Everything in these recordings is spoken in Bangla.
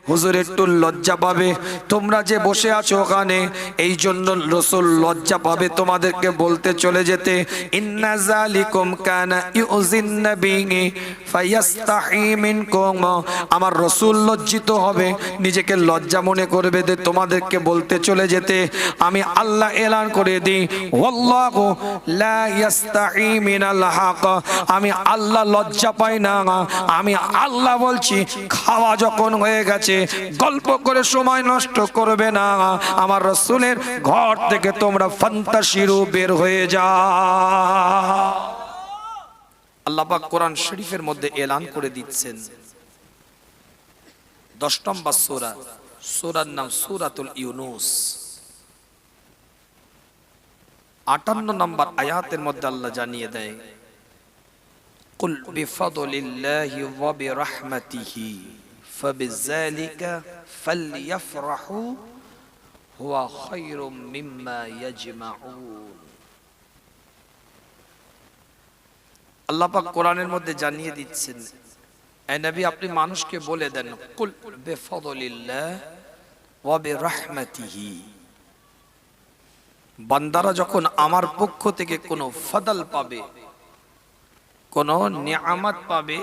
হুজুর একটু লজ্জা পাবে, তোমরা যে বসে আছো ওখানে, এই জন্য রাসূল লজ্জা পাবে তোমাদেরকে বলতে চলে যেতে, ইন্না যালিকুম কানা ইউযিন নবী ফায়াস্তাহি মিনকুম। আমার রাসূল লজ্জিত হবে, নিজেকে লজ্জা মনে করবে যে তোমাদেরকে বলতে চলে যেতে। আমি আল্লাহ এলান করে দিই, ওয়াল্লাহু লা ইয়াস্তাহি মিনাল হক, আমি আল্লাহ লজ্জা পাই না। আমি আল্লাহ বলছি, খাওয়া যখন হয়ে গেছে গল্প করে সময় নষ্ট করবে না, আমার রাসূলের ঘর থেকে তোমরা ফান্তাশিরু বের হয়ে যাও। আল্লাহ পাক কোরআন শরীফের মধ্যে এলান করে দিচ্ছেন, 10 নম্বর সূরা, সূরার নাম সূরাতুল ইউনূস, 58 নম্বর আয়াতের মধ্যে আল্লাহ জানিয়ে দেয়, কুল বিফাদলিল্লাহি ওয়া বিরাহমাতিহি ফাবিযালিকা ফালইফরাহু হুয়া খায়রুম মিম্মা ইয়াজমাউন। আল্লাহ পাক কোরআনের মধ্যে জানিয়ে দিচ্ছেন, এ নবী আপনি মানুষকে বলে দেন, কুল বিফাদলিল্লাহ ওয়া বিরাহমাতিহি, বান্দারা যখন আমার পক্ষ থেকে কোনো ফদল পাবে, কোন নিয়ামত পাবে,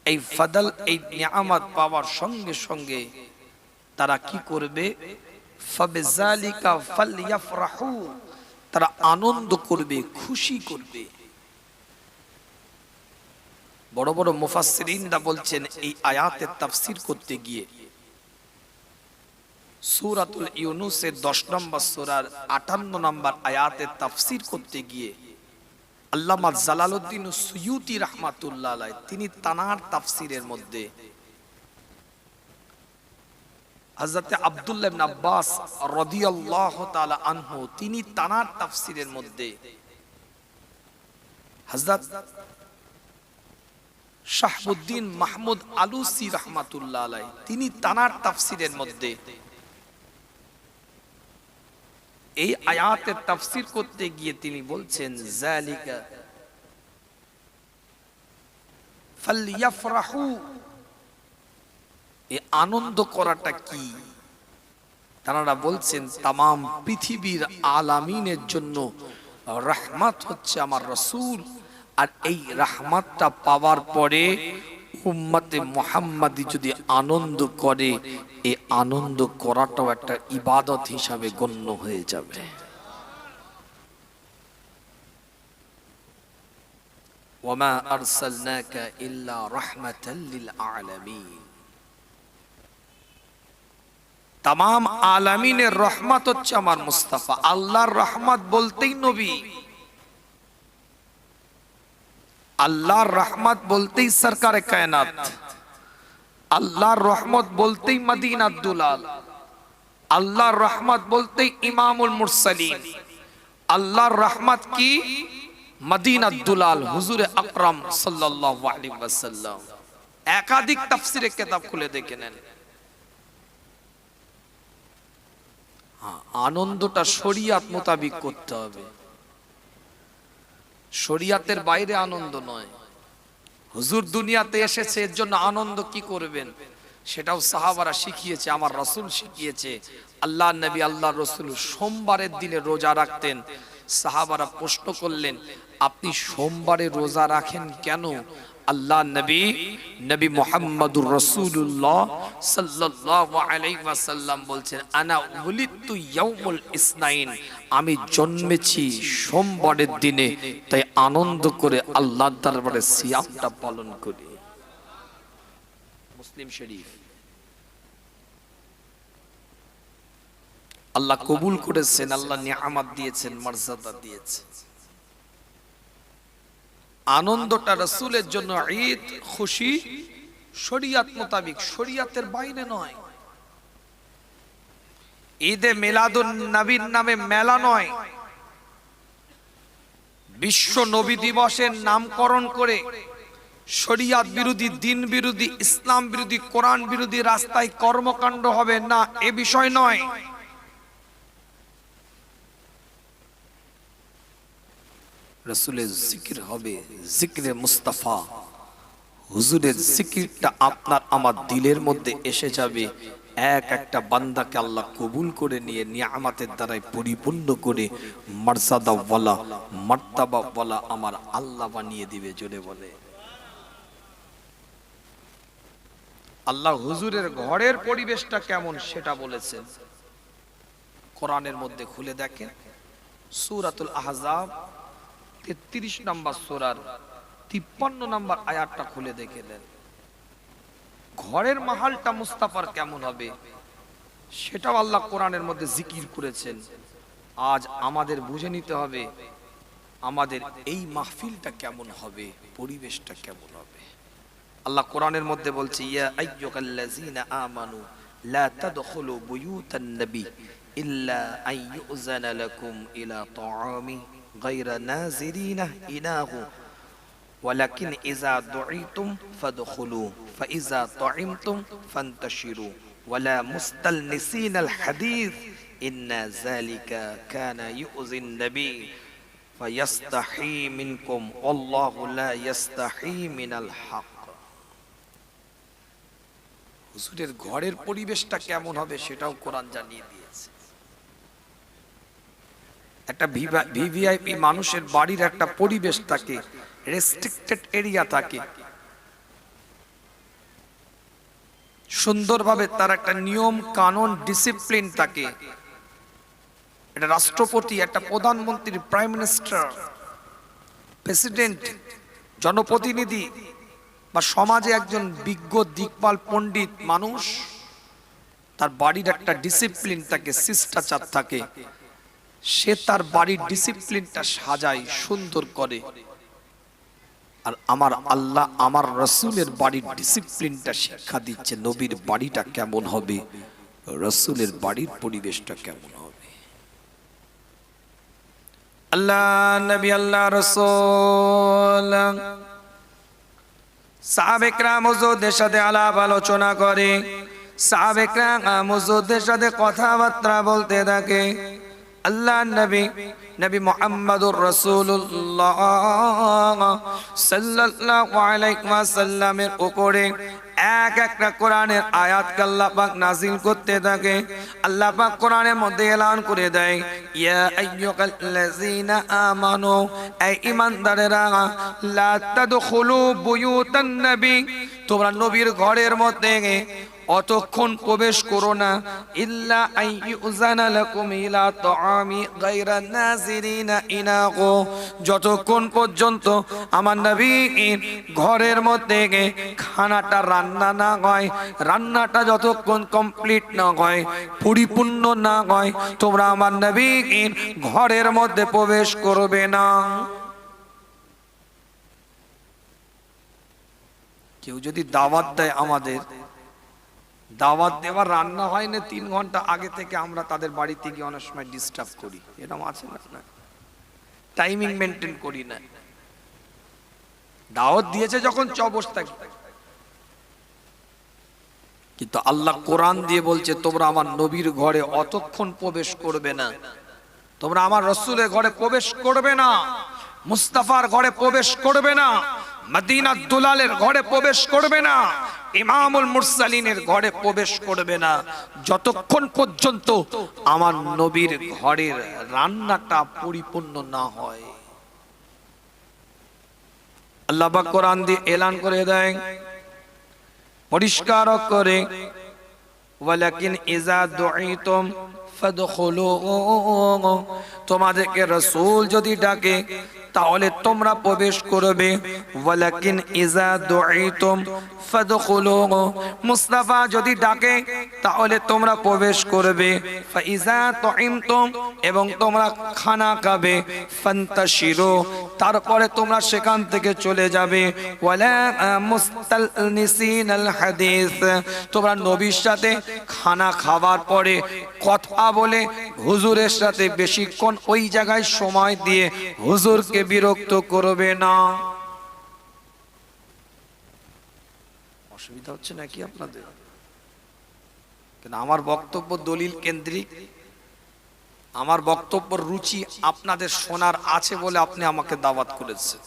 এই ফদল এই নিয়ামত পাওয়ার সঙ্গে সঙ্গে তারা কি করবে, ফাবিযালিকা ফালইফরাহু, তারা আনন্দ করবে, খুশি করবে। বড় বড় মুফাসসিরিনরা বলছেন, এই আয়াতের তাফসীর করতে গিয়ে সূরাতুল ইউনূসের 10 নম্বর সূরার 58 নম্বর আয়াতের তাফসীর করতে গিয়ে আল্লামা জালালউদ্দিন সুয়ুতী রাহমাতুল্লাহ আলাইহি তিনি তানার তাফসীরের মধ্যে হযরত আব্দুল্লাহ ইবনে আব্বাস রাদিয়াল্লাহু তাআলা আনহু তিনি তানার তাফসীরের মধ্যে, হযরত শাহাবুদ্দিন মাহমুদ আলুসি রাহমাতুল্লাহ আলাইহি তিনি তানার তাফসীরের মধ্যে এই আয়াতের তাফসীর করতে গিয়ে তিনি বলছেন, যালিকা ফালইফরাহু, এই আনন্দ করাটা কি? তারা বলছেন তামাম পৃথিবীর আলামিনের জন্য রহমত হচ্ছে আমার রাসূল, আর এই রহমতটা পাওয়ার পরে উম্মতে মুহাম্মাদি যদি আনন্দ করে, এই আনন্দ করাটাও একটা ইবাদত হিসাবে গণ্য হয়ে যাবে। ওয়ামা আরসালনাকা ইল্লা রাহমাতাল লিল আলামিন, তামাম আলামিনের রহমত হচ্ছে আমার মুস্তাফা। আল্লাহর রহমত বলতেই নবী, আল্লাহর রহমত বলতেই সরকারে কায়নাত, আল্লাহর রহমত বলতেই মদিনাত দুলাল, আল্লাহর রহমত বলতেই ইমামুল মুরসালিন, আল্লাহর রহমত কি মদিনাত দুলাল হুজুরে আকরাম সাল্লাল্লাহু আলাইহি ওয়াসাল্লাম। একাধিক তাফসীরের কিতাব খুলে দেখে নেন। আনন্দটা শরিয়ত মোতাবিক করতে হবে, শরিয়তের বাইরে আনন্দ নয়। হুজুর দুনিয়াতে এসেছে এর জন্য আনন্দ কি করবেন, সেটাও সাহাবারা শিখিয়েছে, আমার রাসূল শিখিয়েছে। আল্লাহ নবী আল্লাহ রাসূল সোমবারের দিনে রোজা রাখতেন। সাহাবারা প্রশ্ন করলেন, আপনি সোমবারে রোজা রাখেন কেন? আল্লাহ নবী মুহাম্মদুর রাসূলুল্লাহ সাল্লাল্লাহু আলাইহি ওয়াসাল্লাম বলছেন, আনা উলিদতু ইয়াউমুল ইসনাইন, আমি জন্মেছি সোমবারের দিনে, তাই আনন্দ করে আল্লাহর দরবারে সিয়ামটা পালন করি। মুসলিম শরীফ। আল্লাহ কবুল করেছেন, আল্লাহ নিয়ামত দিয়েছেন, মর্যাদা দিয়েছেন। আনন্দটা রাসূলের জন্য ঈদ, খুশি শরিয়ত মোতাবিক, শরিয়তের বাইরে নয়। ঈদে মিলাদুন নবীর নামে মেলা নয়, বিশ্ব নবী দিবসের নামকরণ করে শরিয়ত বিরোধী, দিন বিরোধী, ইসলাম বিরোধী, কোরআন বিরোধী রাস্তায় কর্মকাণ্ড হবে না, এ বিষয় নয়। রাসূলের জিকির হবে, জিকরে মুস্তাফা হুজুরের জিকিরটা আপনার আমার দিলের মধ্যে এসে যাবে। এক একটা বান্দাকে আল্লাহ কবুল করে নিয়ে নিয়ামতের দ্বারাই পরিপূর্ণ করে মর্যাদাওয়ালা মার্তাবাওয়ালা আমার আল্লাহ বানিয়ে দিবে। জোরে বলে আল্লাহ হুজুরের ঘরের পরিবেশটা কেমন সেটা বলেছেন কোরআনের মধ্যে। খুলে দেখেন সূরাতুল আহজাব 33 নম্বর সূরার 53 নম্বর আয়াতটা খুলে দেখে নেন। ঘরের মাহালটা মুস্তাফার কেমন হবে সেটাও আল্লাহ কোরআনের মধ্যে জিকির করেছেন। আজ আমাদের বুঝে নিতে হবে আমাদের এই মাহফিলটা কেমন হবে, পরিবেশটা কেমন হবে। আল্লাহ কোরআনের মধ্যে বলছে, ইয়া আইয়ুহাল্লাযীনা আমানু লা তাদখুলু বুয়ুতান নবী ইল্লা আন ইউযানা লাকুম ইলা তাআমি গায়রা নাযিরিনা ইনাহু ওয়ালাকিন ইযা দুঈতুম ফাদখুলু ফাইযা তা'ইমতুম ফান্তাশিরু ওয়ালা মুস্তালনিসিনাল হাদীস ইন্না যালিকা কানা ইউযিন নবী ফায়াস্তাহি মিনকুম আল্লাহু লা ইয়াস্তাহি মিনাল হক। হুজুরের ঘরের পরিবেশটা কেমন হবে সেটাও কোরআন জানিয়ে দিয়েছে। একটা ভিভিআইপি মানুষের বাড়ির একটা পরিবেশ থাকে, রেস্ট্রিক্টেড এরিয়া থাকে, সুন্দরভাবে তার একটা নিয়ম কানুন ডিসিপ্লিন থাকে। এটা রাষ্ট্রপতি, একটা প্রধানমন্ত্রী, প্রাইম মিনিস্টার, প্রেসিডেন্ট, জনপ্রতিনিধি বা সমাজে একজন বিজ্ঞ দিকপাল পণ্ডিত মানুষ, তার বাড়ির একটা ডিসিপ্লিন থাকে, শিষ্টাচার থাকে। সে তার বাড়ির ডিসিপ্লিনটা সাজায়, সুন্দর করে। আর আমার আল্লাহ আমার রাসূলের বাড়ির ডিসিপ্লিনটা শিক্ষা দিচ্ছে। নবীর বাড়িটা কেমন হবে, রাসূলের বাড়ির পরিবেশটা কেমন হবে। আল্লাহ নবী, আল্লাহ রাসূল সাহাবে কেরাম হুজুরদের সাথে আলাপ আলোচনা করে, সাহাবে কেরাম হুজুরদের সাথে কথাবার্তা বলতে থাকে। আল্লাহ নবী নবী মুহাম্মদুর রাসূলুল্লাহ সাল্লাল্লাহু আলাইহি ওয়াসাল্লামের উপরে এক একটা কোরআনের আয়াত আল্লাহ পাক নাযিল করতে থাকে। আল্লাহ পাক কোরআনের মধ্যে এলান করে দেয়, ইয়া আইয়ুহাল্লাযীনা আমানু, এই ঈমানদারেরা, লা তাদখুলু বুয়ুতান নবী, তোমরা নবীর ঘরের মধ্যে অতক্ষণ প্রবেশ করো না, ইল্লা আইয়ুযানা লাকুম ইলা তাআমি গায়রা নাযিরিনা ইনাহু, যতক্ষণ পর্যন্ত আমার নবীর ঘরের মধ্যে খানাটা রান্না না হয়, রান্নাটা যতক্ষণ কমপ্লিট না হয়, পরিপূর্ণ না হয়, তোমরা আমার নবীর ঘরের মধ্যে প্রবেশ করবে না। কেউ যদি দাওয়াত দেয়, আমাদের দাওয়াত দেওয়ার রান্না হয় না 3 ঘন্টা আগে থেকে আমরা তাদের বাড়িতে গিয়ে অনেক সময় ডিস্টার্ব করি, এরকম আছে না? টাইমিং মেনটেন করি না। দাওয়াত দিয়েছে যখন বসে থাকি। কিন্তু আল্লাহ কোরআন দিয়ে বলছে, তোমরা আমার নবীর ঘরে অতক্ষণ প্রবেশ করবে না, তোমরা আমার রাসূলের ঘরে প্রবেশ করবে না, মুস্তাফার ঘরে প্রবেশ করবে না, মদিনার দুলালের ঘরে প্রবেশ করবে না, ইমামুল মুরসালিনের ঘরে প্রবেশ করবে না, যতক্ষণ পর্যন্ত আমার নবীর ঘরের রান্নাটা পরিপূর্ণ না হয়। আল্লাহ পাক কোরআন দিয়ে এলান করে দেয়, পরিষ্কার করে, ওয়ালাকিন ইযা দুঈতুম ফাদখুলু, তোমাদেরকে রাসূল যদি ডাকে তাহলে তোমরা প্রবেশ করবে। ওয়ালাকিন ইযা দুঈতুম ফাদখুলু, মুস্তাফা যদি ডাকে তাহলে তোমরা প্রবেশ করবে। ফাইযা তা'ইমতুম, এবং তোমরা খানা খাবে। ফান্তাশিরু, তারপরে তোমরা সেখান থেকে চলে যাবে। ওয়ালা মুস্তালনিসিনাল হাদিস, তোমরা নবীর সাথে খানা খাবার পরে কথা বলে হুজুরের সাথে বেশিক্ষণ ওই জায়গায় সময় দিয়ে হুজুরকে বিরক্ত করবে না। অসুবিধা হচ্ছে নাকি আপনাদের? কিন্তু আমার বক্তব্য দলিল কেন্দ্রিক, আমার বক্তব্যের রুচি আপনাদের শোনার আছে বলে আপনি আমাকে দাওয়াত করেছেন।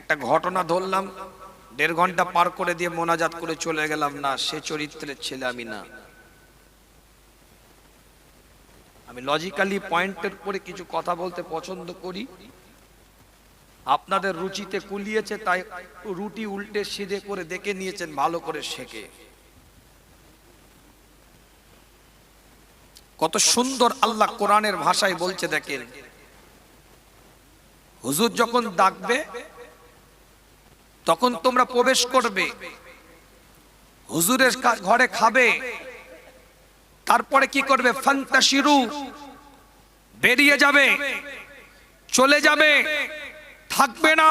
একটা ঘটনা ধরলাম, 1.5 ঘন্টা পার করে দিয়ে মোনাজাত করে চলে গেলাম, না, সে চরিত্রের ছেলে আমি না। আমি লজিক্যালি পয়েন্টের উপরে কিছু কথা বলতে পছন্দ করি। আপনাদের রুচিতে কুলিয়েছে তাই রুটি উল্টে সিধে করে দেখে নিয়েছেন, ভালো করে শেখে। কত সুন্দর আল্লাহ কোরআনের ভাষায় বলছে দেখেন, হুজুর যখন ডাকবে তখন তোমরা প্রবেশ করবে, হুজুরের ঘরে খাবে, তারপরে কি করবে? ফান্তাশিরু, বেরিয়ে যাবে, চলে যাবে, থাকবে না।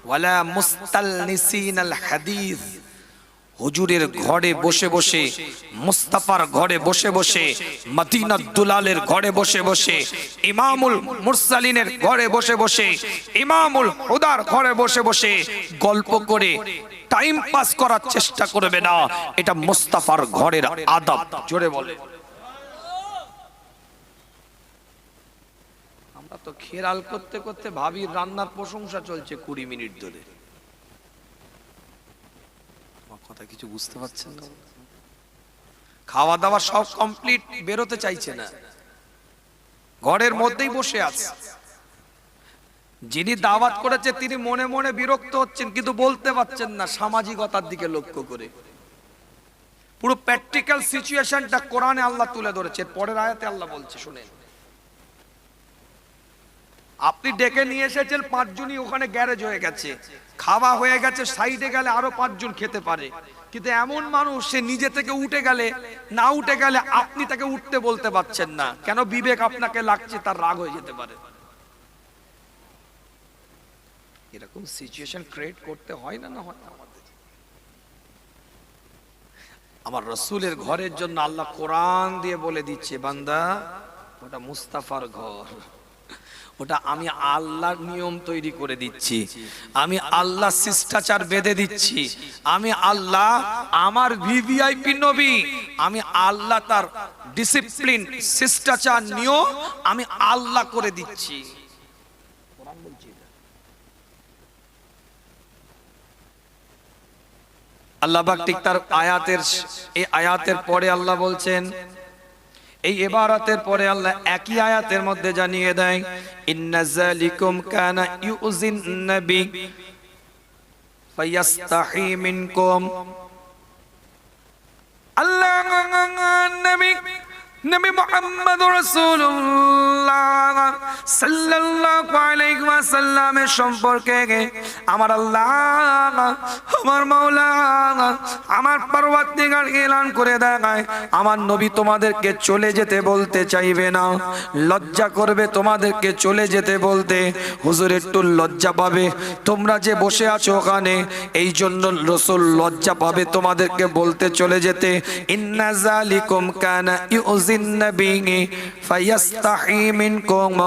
ওয়ালা মুস্তালনিসিনাল হাদিস, হুজুরের ঘরে বসে বসে, মুস্তাফার ঘরে বসে বসে, মদিনার দুলালের ঘরে বসে বসে, ইমামুল মুরসালিনের ঘরে বসে বসে, ইমামুল হুদার ঘরে বসে বসে গল্প করে টাইম পাস করার চেষ্টা করবে না। এটা মুস্তাফার ঘরের আদব। জোরে বলে। আমরা তো খেয়াল করতে করতে ভাবি রান্নার প্রশংসা চলছে 20 মিনিট ধরে। কথা কিছু বুঝতে পারছেন না? খাওয়া দাওয়া সব কমপ্লিট, বেরোতে চাইছে না, ঘরের মধ্যেই বসে আছে। যিনি দাওয়াত করেছে তিনি মনে মনে বিরক্ত হচ্ছেন, কিন্তু বলতে পারছেন না, সামাজিকতার দিকে লক্ষ্য করে। পুরো প্র্যাকটিক্যাল সিচুয়েশনটা কোরআনে আল্লাহ তুলে ধরেছে। পরের আয়াতে আল্লাহ বলছে, শুনেন, আপনি ডেকে নিয়ে এসেছেন 5 জনই ওখানে গ্যারেজ হয়ে গেছে, খাওয়া হয়ে গেছে, সাইডে গেলে আরো 5 জন খেতে পারে, কিন্তু এমন মানুষ সে নিজে থেকে উঠে গেলে, না উঠে গেলে আপনি তাকে উঠতে বলতে পারছেন না কেন? বিবেক আপনাকে লাগছে, তার রাগ হয়ে যেতে পারে। এরকম সিচুয়েশন ক্রিয়েট করতে হয় না, না হয় আমাদের। আমার রাসূলের ঘরের জন্য আল্লাহ কোরআন দিয়ে বলে দিচ্ছে, বান্দা ওটা মুস্তাফার ঘর, ওটা আমি আল্লাহর নিয়ম তৈরি করে দিচ্ছি, আমি আল্লাহ শিষ্টাচার বেঁধে দিচ্ছি, আমি আল্লাহ আমার ভিভিআইপি নবী, আমি আল্লাহ তার ডিসিপ্লিন শিষ্টাচার নিয়ম আমি আল্লাহ করে দিচ্ছি। আল্লাহ পাক ঠিক তার আয়াতের, এই আয়াতের পরে আল্লাহ বলছেন, এই ইবারতের পরে আল্লাহ একই আয়াতের মধ্যে জানিয়ে দেয়, ইন্না যালিকুম কানা ইউজিন নবী ফায়াস্তাহি মিনকুম। আল্লাহ নবী মুহাম্মদুর রাসূলুল্লাহ সাল্লাল্লাহু আলাইহি ওয়াসাল্লামের সম্পর্কে আমার আল্লাহ, আমার মাওলা, আমার পরওয়ারদিগার এলান করে দেয়, আমার নবী তোমাদেরকে চলে যেতে বলতে চাইবে না, লজ্জা করবে তোমাদেরকে চলে যেতে বলতে। হুজুর একটু লজ্জা পাবে, তোমরা যে বসে আছো ওখানে, এই জন্য রাসূল লজ্জা পাবে তোমাদেরকে বলতে চলে যেতে। ইন্না যালিকুম কানা ইউজিন নবী ফায়াস্তাহি মিনকুম,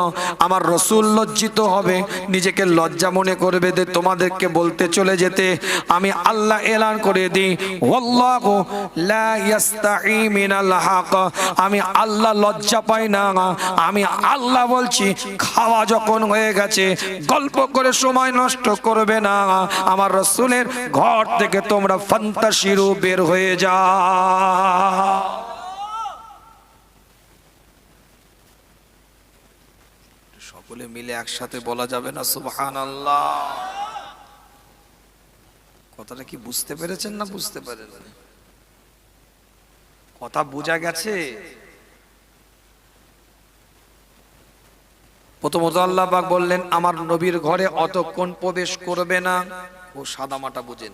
আমার রাসূল লজ্জিত হবে, নিজেকে লজ্জা মনে করবে যে তোমাদেরকে বলতে চলে যেতে। আমি আল্লাহ এলান করে দিই, ওয়াল্লাহু লা ইয়াস্তাহি মিনাল হক, আমি আল্লাহ লজ্জা পাই না। আমি আল্লাহ বলছি, খাওয়া যখন হয়ে গেছে, গল্প করে সময় নষ্ট করবে না, আমার রাসূলের ঘর থেকে তোমরা ফান্তাশিরু, বের হয়ে যাও। সকলে মিলে একসাথে বলা যাবে না সুবহানাল্লাহ? কথাটা কি বুঝতে পেরেছেন না বুঝতে পারেন? কথা বোঝা গেছে? প্রথমত আল্লাহ পাক বললেন, আমার নবীর ঘরে অতক্ষণ প্রবেশ করবে না। ও সাদামাটা বুঝেন,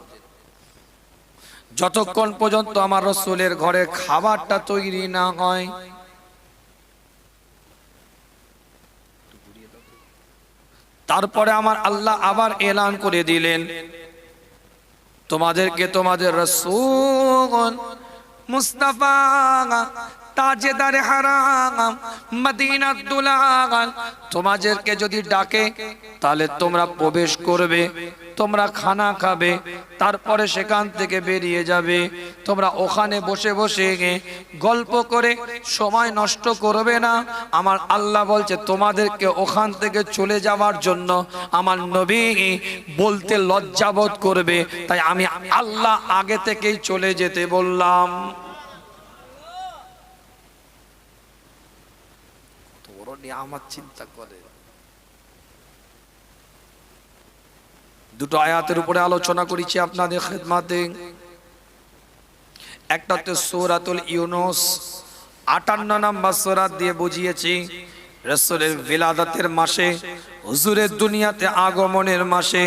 যতক্ষণ পর্যন্ত আমার রাসূলের ঘরে খাবারটা তৈরি না হয়। তারপরে আমার আল্লাহ আবার এলান করে দিলেন, তোমাদেরকে তোমাদের রাসূল মুস্তাফা তাজেদারে হারাম মদিনাত দুলাল, তোমাদেরকে যদি ডাকে তাহলে তোমরা প্রবেশ করবে, তোমরা খানা খাবে, তারপরে সেখান থেকে বেরিয়ে যাবে। তোমরা ওখানে বসে বসে গল্প করে সময় নষ্ট করবে না। আমার আল্লাহ বলছে তোমাদেরকে ওখান থেকে চলে যাওয়ার জন্য আমার নবী বলতে লজ্জাবোধ করবে, তাই আমি আল্লাহ আগে থেকেই চলে যেতে বললাম। তোর নিয়ে আমার চিন্তা করে দুটো আয়াতের উপরে আলোচনা করেছি আপনাদের খেদমাতে। একটা হচ্ছে সূরাতুল ইউনূস 58 নম্বর সূরা দিয়ে বুঝিয়েছি রাসূলের বিলাদাতের মাসে, হুজুরের দুনিয়াতে আগমনের মাসে,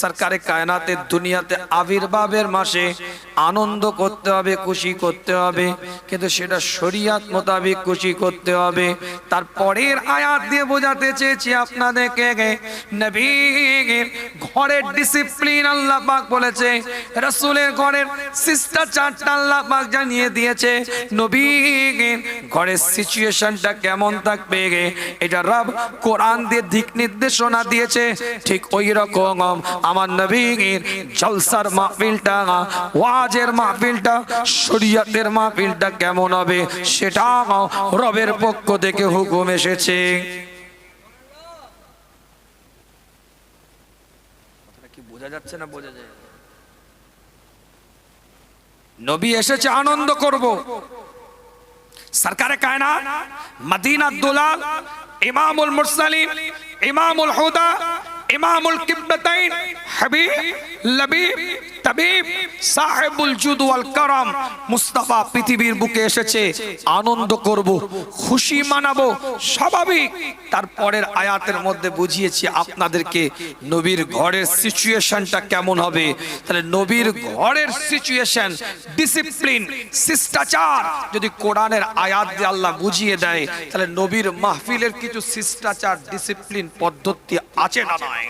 সরকারে কায়নাতের দুনিয়াতে আবির্ভাবের মাসে আনন্দ করতে হবে, খুশি করতে হবে, কিন্তু সেটা শরীয়ত মোতাবেক খুশি করতে হবে। তারপরের আয়াত দিয়ে বোঝাতে চেয়েছি আপনাদেরকে নবীর ঘরের ডিসিপ্লিন আল্লাহ পাক বলেছে, রাসূলের ঘরের শিষ্টাচারটা আল্লাহ পাক জানিয়ে দিয়েছে, নবীর ঘরের সিচুয়েশনটা কেমন থাকবে এটা রব কোরআন দিয়ে দিক নির্দেশনা দিয়েছে। ঠিক ওই রকম আমার নবীর জলসার মাহফিলটা, ওয়াজের মাহফিলটা, শরীয়তের মাহফিলটা কেমন হবে সেটা রবের পক্ষ থেকে হুকুম এসেছে। কি বোঝা যাচ্ছে না? বোঝা যায়। নবী এসেছে আনন্দ করব। সরকারে কায়নাত মদিনাত দুলাল ইমামুল মুরসালিন ইমামুল হুদা ইমামুল কিবলাতাইন হাবিব লবিব তাবিব সাহেবুল জুদ ওয়াল কারাম মুস্তাফা পৃথিবীর বুকে এসেছে, আনন্দ করব, খুশি মানাবো, স্বাভাবিক। তারপরের আয়াতের মধ্যে বুঝিয়েছি আপনাদেরকে নবীর ঘরের সিচুয়েশনটা কেমন হবে। তাহলে নবীর ঘরের সিচুয়েশন, ডিসিপ্লিন, শিষ্টাচার যদি কোরআনের আয়াত দিয়ে আল্লাহ বুঝিয়ে দেয়, তাহলে নবীর মাহফিলের কিছু শিষ্টাচার, ডিসিপ্লিন পদ্ধতি আছে না নাই?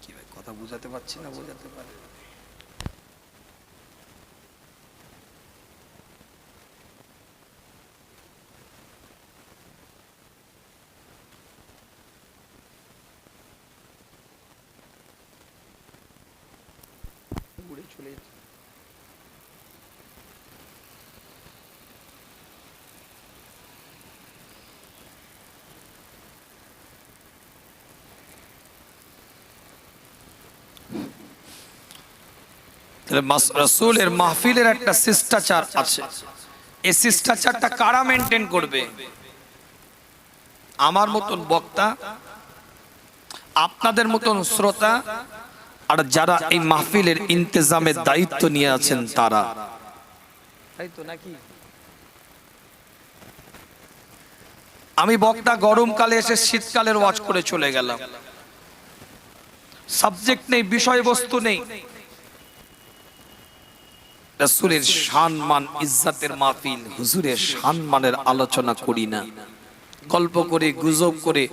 কি ভাই কথা বুঝাতে পারছি না? বোঝাতে পারে? চলে রাসূলের মাহফিলের একটা শিষ্টাচার আছে। এই শিষ্টাচারটা কারা মেনটেন করবে? আমার মতন বক্তা, আপনাদের মতন শ্রোতা, আর যারা এই মাহফিলের ইন্তেজামের দায়িত্ব নিয়ে আছেন তারা। তাই তো নাকি? আমি বক্তা গরমকালে এসে শীতকালের ওয়াজ করে চলে গেলাম, সাবজেক্ট নেই, বিষয়বস্তু নেই। রাসূলের সম্মান ইজ্জতের মাহফিল, হুজুরের সম্মানের আলোচনা করি না, গল্প করে গুজব করে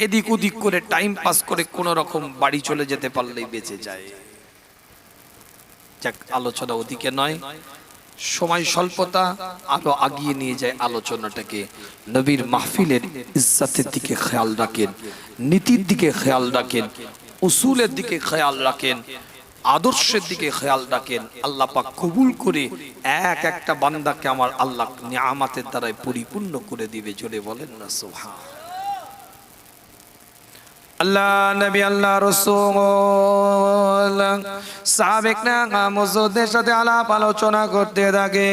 এদিক ওদিক করে টাইম পাস করে কোন রকম বাড়ি চলে যেতে পারলেই বেঁচে যায়। যাক, আলোচনা ওদিকে নয়, সময় স্বল্পতা আরো আগিয়ে নিয়ে যায় আলোচনাটাকে। নবীর মাহফিলের ইজ্জতের দিকে খেয়াল রাখেন, নীতির দিকে খেয়াল রাখেন, উসুলের দিকে খেয়াল রাখেন, আদর্শের দিকে খেয়াল রাখেন। আল্লাহ পাক কবুল করে এক একটা বান্দাকে আমার আল্লাহ নিয়ামতের দ্বারাই পরিপূর্ণ করে দিবে। জোরে বলেন না সুবহান আল্লাহ। নবী আল্লাহ রাসূল সাহাবায়ে মুজুদের সাথে আলাপ আলোচনা করতে থাকে,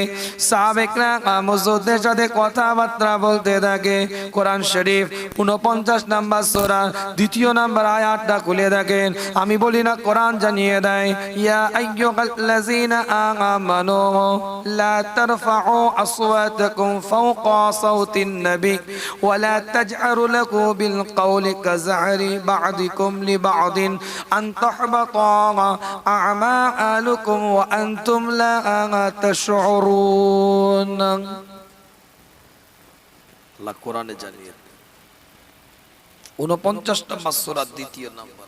সাহাবায়ে মুজুদের সাথে কথাবার্তা বলতে থাকে। কোরআন শরীফ 49 নম্বর সূরা 2 নম্বর আয়াতটা খুলে দেখেন। আমি বলি না, কোরআন জানিয়ে দেয়, ইয়া আইয়ুহাল্লাযীনা আমানু লা তারফাউ আসওয়াতাকুম ফাওকা সাওতিন নবী ওয়া লা তাজআরু লাহু বিল কওলি কাযআরি بعضكم لبعض أن تحبط أعمالكم وأنتم لا تشعرون। আল্লাহ কোরআনে জানিয়ে 49 নম্বর সূরা 2 নম্বর,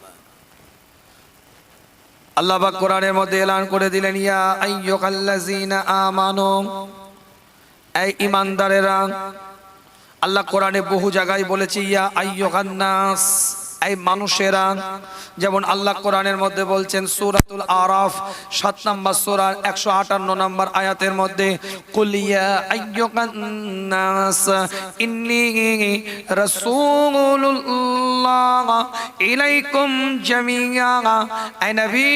আল্লাহ পাক কোরআনের মধ্যে এলান করে দিলেন, ইয়া আইয়ুহাল্লাযীনা আমানু, এই ঈমানদারেরা। আল্লাহ কোরআনে বহু জায়গায় বলেছে ইয়া আইয়ুহান নাস, এই মানুষেরা। যেমন আল্লাহ কোরআনের মধ্যে বলছেন সূরাতুল আরাফ 7 নম্বর সূরার 158 নম্বর আয়াতের মধ্যে, কুল ইয়া আইয়ুহান নাস ইন্নী রাসূলুল্লাহ ইলাইকুম জামিয়া। এই নবী,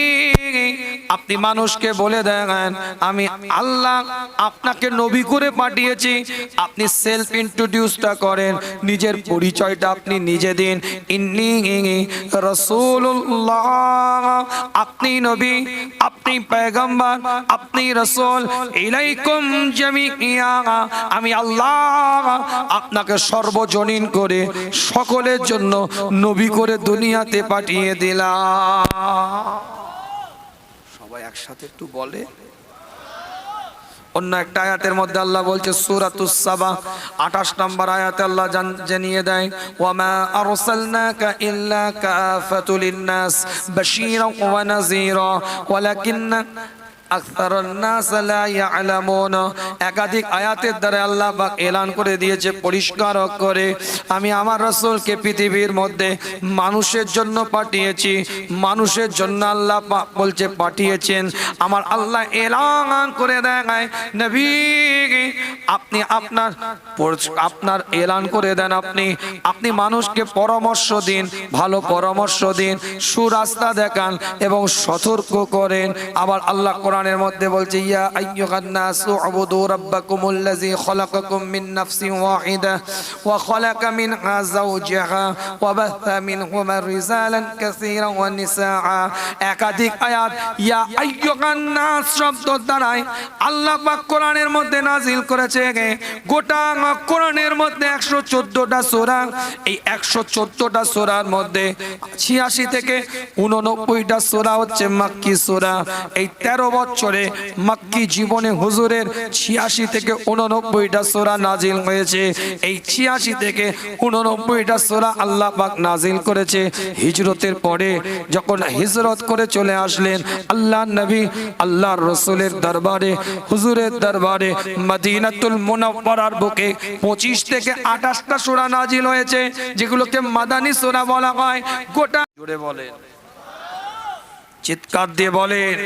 আপনি মানুষকে বলে দেন আমি আল্লাহ আপনাকে নবী করে পাঠিয়েছি। আপনি সেলফ ইন্ট্রোডিউসটা করেন, নিজের পরিচয়টা আপনি নিজে দিন। ইন্নী রাসূলুল্লাহ, আপনি নবী, আপনি পয়গম্বর, আপনি রাসূল। ইলাইকুম জামিয়া, আমি আল্লাহ আপনাকে সর্বজনীন করে সকলের জন্য নবী করে দুনিয়াতে পাঠিয়ে দিলাম। সবাই একসাথে একটু বলে। অন্য একটা আয়াতের মধ্যে আল্লাহ বলছে সূরাতুস সাবা 28 নম্বর আয়াতে আল্লাহ জানিয়ে দেয়, ওয়ামা আরসালনাকা ইল্লা কাফাতুল লিন-নাস বাশীরান ওয়া নাযীরা ওয়ালাকিন্না আকসারুন নাস লা ইয়ালামুন। একাধিক আয়াতের দ্বারা আল্লাহ পাক এলান করে দিয়েছে পরিষ্কার করে, আমি আমার রাসূলকে পৃথিবীর মধ্যে মানুষের জন্য পাঠিয়েছি। মানুষের জন্য আল্লাহ পাক বলছে পাঠিয়েছেন। আমার আল্লাহ এলান করে দেয়, নবী আপনি আপনার এলান করে দেন, আপনি মানুষকে পরামর্শ দিন, ভালো পরামর্শ দিন, সুরাস্তা দেখান এবং সতর্ক করেন। আবার আল্লাহ কোরআনের মধ্যে বলছে ইয়া আইয়ুহান নাসু উবুদু রাব্বাকুমুল্লাযী খালাকাকুম মিন নাফসিন ওয়াহিদা ওয়া খালাকা মিনহা যাওজাহা ওয়া বাথা মিনহুমা রিজালান কাসীরান ওয়া নিসাআ। একাধিক আয়াত ইয়া আইয়ুহান নাস শব্দ দ্বারা আল্লাহ পাক কোরআনের মধ্যে নাজিল করেছে। গোটা কোরআনের মধ্যে 114টা সূরা, এই 114টা সূরার মধ্যে 86 থেকে 89টা সূরা হচ্ছে মাক্কি সূরা। এই 13 বছরে মাক্কি জীবনে হুজুরের 86 থেকে 89টা সূরা নাজিল হয়েছে। এই 86 থেকে 89টা সূরা আল্লাহ পাক নাজিল করেছে হিজরতের পরে। যখন হিজরত করে চলে আসলেন আল্লাহর নবী আল্লাহর রাসূলের দরবারে, হুজুরের দরবারে মদিনাতুল মুনাওয়ারার বুকে 25 থেকে 28টা সূরা নাজিল হয়েছে, যেগুলোকে মাদানী সূরা বলা হয়। গোটা জুড়ে বলেন, চিৎকার দিয়ে বলেন।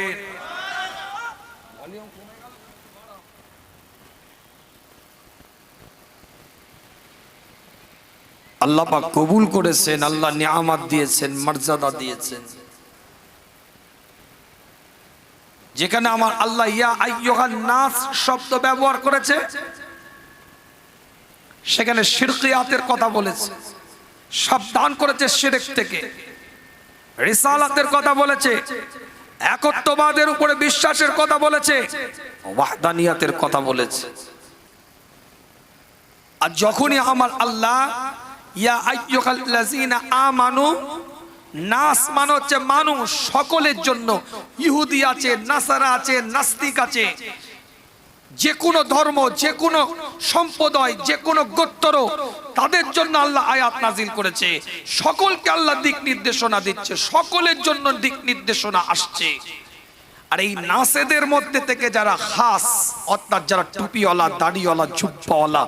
আল্লাহ পাক কবুল করেছেন, আল্লাহ নিয়ামত দিয়েছেন, মর্যাদা দিয়েছেন। যেখানে আমার আল্লাহ ইয়া আইয়ুহান নাস শব্দ ব্যবহার করেছে, সেখানে শিরকিয়াতের কথা বলেছে, সাবধান করেছে শিরক থেকে। রিসালাতের কথা বলেছে, একত্ববাদের উপরে বিশ্বাসের কথা বলেছে, ওয়াহদানিয়াতের কথা বলেছে। আর যখনই আমার আল্লাহ ইয়া আইয়ুহাল্লাযীনা আমানু, নাস মানে হচ্ছে মানুষ, সকলের জন্য। ইহুদি আছে, নাসারা আছে, নাস্তিক আছে, যে কোনো ধর্ম, যে কোনো সম্প্রদায়, যে কোনো গোত্র, তাদের জন্য আল্লাহ আয়াত নাজিল করেছে। সকলকে আল্লাহ দিক নির্দেশনা দিচ্ছে, সকলের জন্য দিক নির্দেশনা আসছে। আর এই নাসেদের মধ্যে থেকে যারা খাস, অর্থাৎ যারা টুপিওয়ালা, দাড়িওয়ালা, জুব্বাওয়ালা,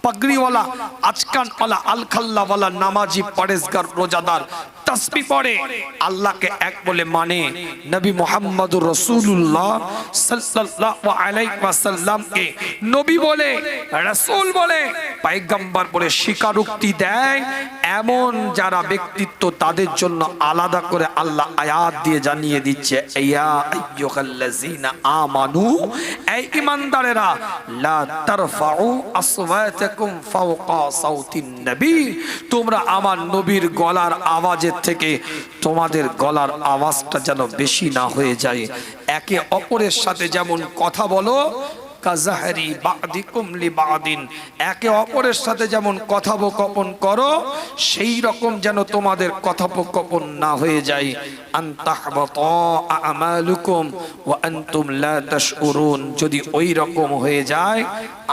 পাগড়িওয়ালা, আজকানওয়ালা, আলখাল্লাওয়ালা, নামাজি, পরেজগার, রোজাদার, তাসবিহ পড়ে, আল্লাহকে এক বলে মানে, নবী মুহাম্মদুর রাসূলুল্লাহ সাল্লাল্লাহু আলাইহি ওয়াসাল্লামকে নবী বলে, রাসূল বলে, পয়গম্বর বলে স্বীকারোক্তি দেয়, এমন যারা ব্যক্তিত্ব, তাদের জন্য আলাদা করে আল্লাহ আয়াত দিয়ে জানিয়ে দিচ্ছে, ইয়া আইয়ুহাল্লাযীনা আমানু, এই ঈমানদারেরা, লা তারফাউ আসওয়াতাকুম ফাওকা সাউতিন নবী, তোমরা আমার নবীর গলার আওয়াজের থেকে তোমাদের গলার আওয়াজটা যেন বেশি না হয়ে যায়। একে অপরের সাথে যেমন কথা বলো, কাযাহরি বাদিকুম লিবাদিন, একে অপরের সাথে যেমন কথোপকথন করো, সেই রকম যেন তোমাদের কথোপকথন না হয়ে যায়। আনতাহবাতা আমালুকুম ওয়া আনতুম লা তাশউরুন, যদি ওই রকম হয়ে যায়,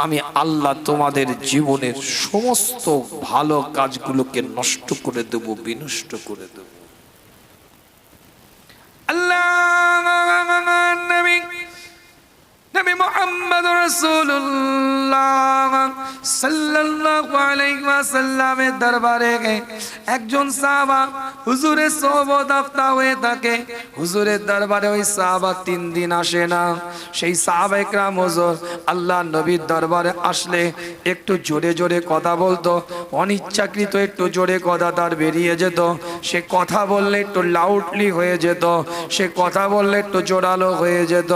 আমি আল্লাহ তোমাদের জীবনের সমস্ত ভালো কাজগুলোকে নষ্ট করে দেব, বিনষ্ট করে দেব। আল্লাহ মুহাম্মাদুর রাসূলুল্লাহ সাল্লাল্লাহু আলাইহি ওয়াসাল্লামের দরবারে একজন সাহাবা হুজুরের সোহবত আফতা হয়ে থাকে। হুজুরের দরবারে ওই সাহাবা 3 দিন আসে না। সেই সাহাবা একরাম হুজুর আল্লাহর নবীর দরবারে আসলে একটু জোরে জোরে কথা বলতো, অনিচ্ছাকৃত একটু জোরে কথা তার বেরিয়ে যেত। সে কথা বললে একটু লাউডলি হয়ে যেত, সে কথা বললে একটু জোরালো হয়ে যেত।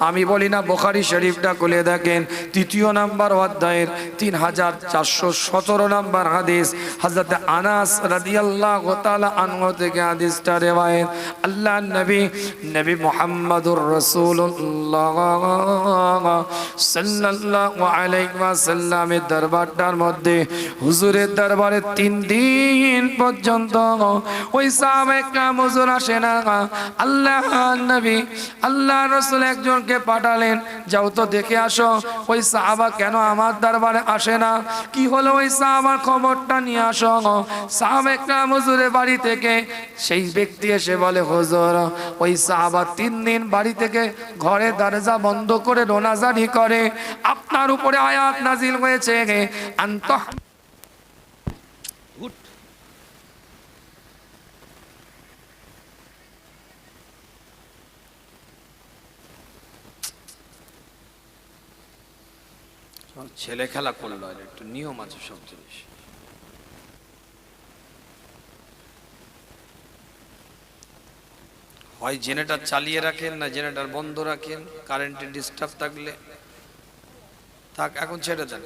আমি বলি না, বুখারী শরীফটা খুলে দেখেন, 3 নম্বর অধ্যায়ের 3417 নম্বর হাদিস, হযরত আনাস রাদিয়াল্লাহু তাআলা আনহু থেকে হাদিসটা রিওয়ায়াত। আল্লাহর নবী মুহাম্মদুর রাসূলুল্লাহ সাল্লাল্লাহু আলাইহি ওয়াসাল্লামের দরবারটার মধ্যে হুজুরের দরবারে 3 দিন পর্যন্ত ওই সাহাবা একরাম হুজুর আসে না। আল্লাহর নবী আল্লাহ রাসূল একজনকে পাঠালেন, যাও তো দেখে আসো ওই সাহাবা কেন আমার দরবারে আসে না, কি হলো ওই সাহাবার খবরটা নিয়ে আসো। সাহাবা একরাম হুজুরের বাড়ি থেকে সেই ব্যক্তি এসে বলে, হুজুর ওই সাহাবা 3 দিন বাড়ি থেকে ঘরে দরজা বন্ধ করে রোনাজারি করে, আপনার উপরে আয়াত নাজিল হয়েছে আনতাহ ছেলে খেলা করলো, একটু নিয়ম আছে সব জিনিস। হয় জেনারেটর চালিয়ে রাখেন, না জেনারেটর বন্ধ রাখেন, কারেন্টের ডিস্টার্ব থাকলে থাক, এখন ছেড়ে দেন।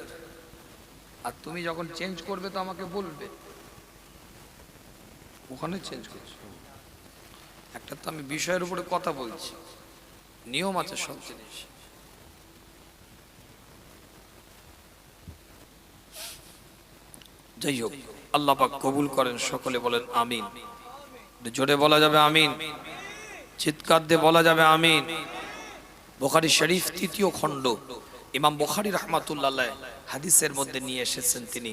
আর তুমি যখন চেঞ্জ করবে তো আমাকে বলবে, ওখানে চেঞ্জ করছো। একটা তো আমি বিষয়ের উপরে কথা বলছি, নিয়ম আছে সব জিনিস। যাই হোক, আল্লাহ পাক কবুল করেন, সকলে বলেন আমিন। জোরে বলা যাবে আমিন, চিৎকার দিয়ে বলা যাবে আমিন। বুখারী শরীফ 3য় খণ্ড, ইমাম বুখারী রাহমাতুল্লাহ আলাইহি হাদিসের মধ্যে নিয়ে এসেছেন তিনি।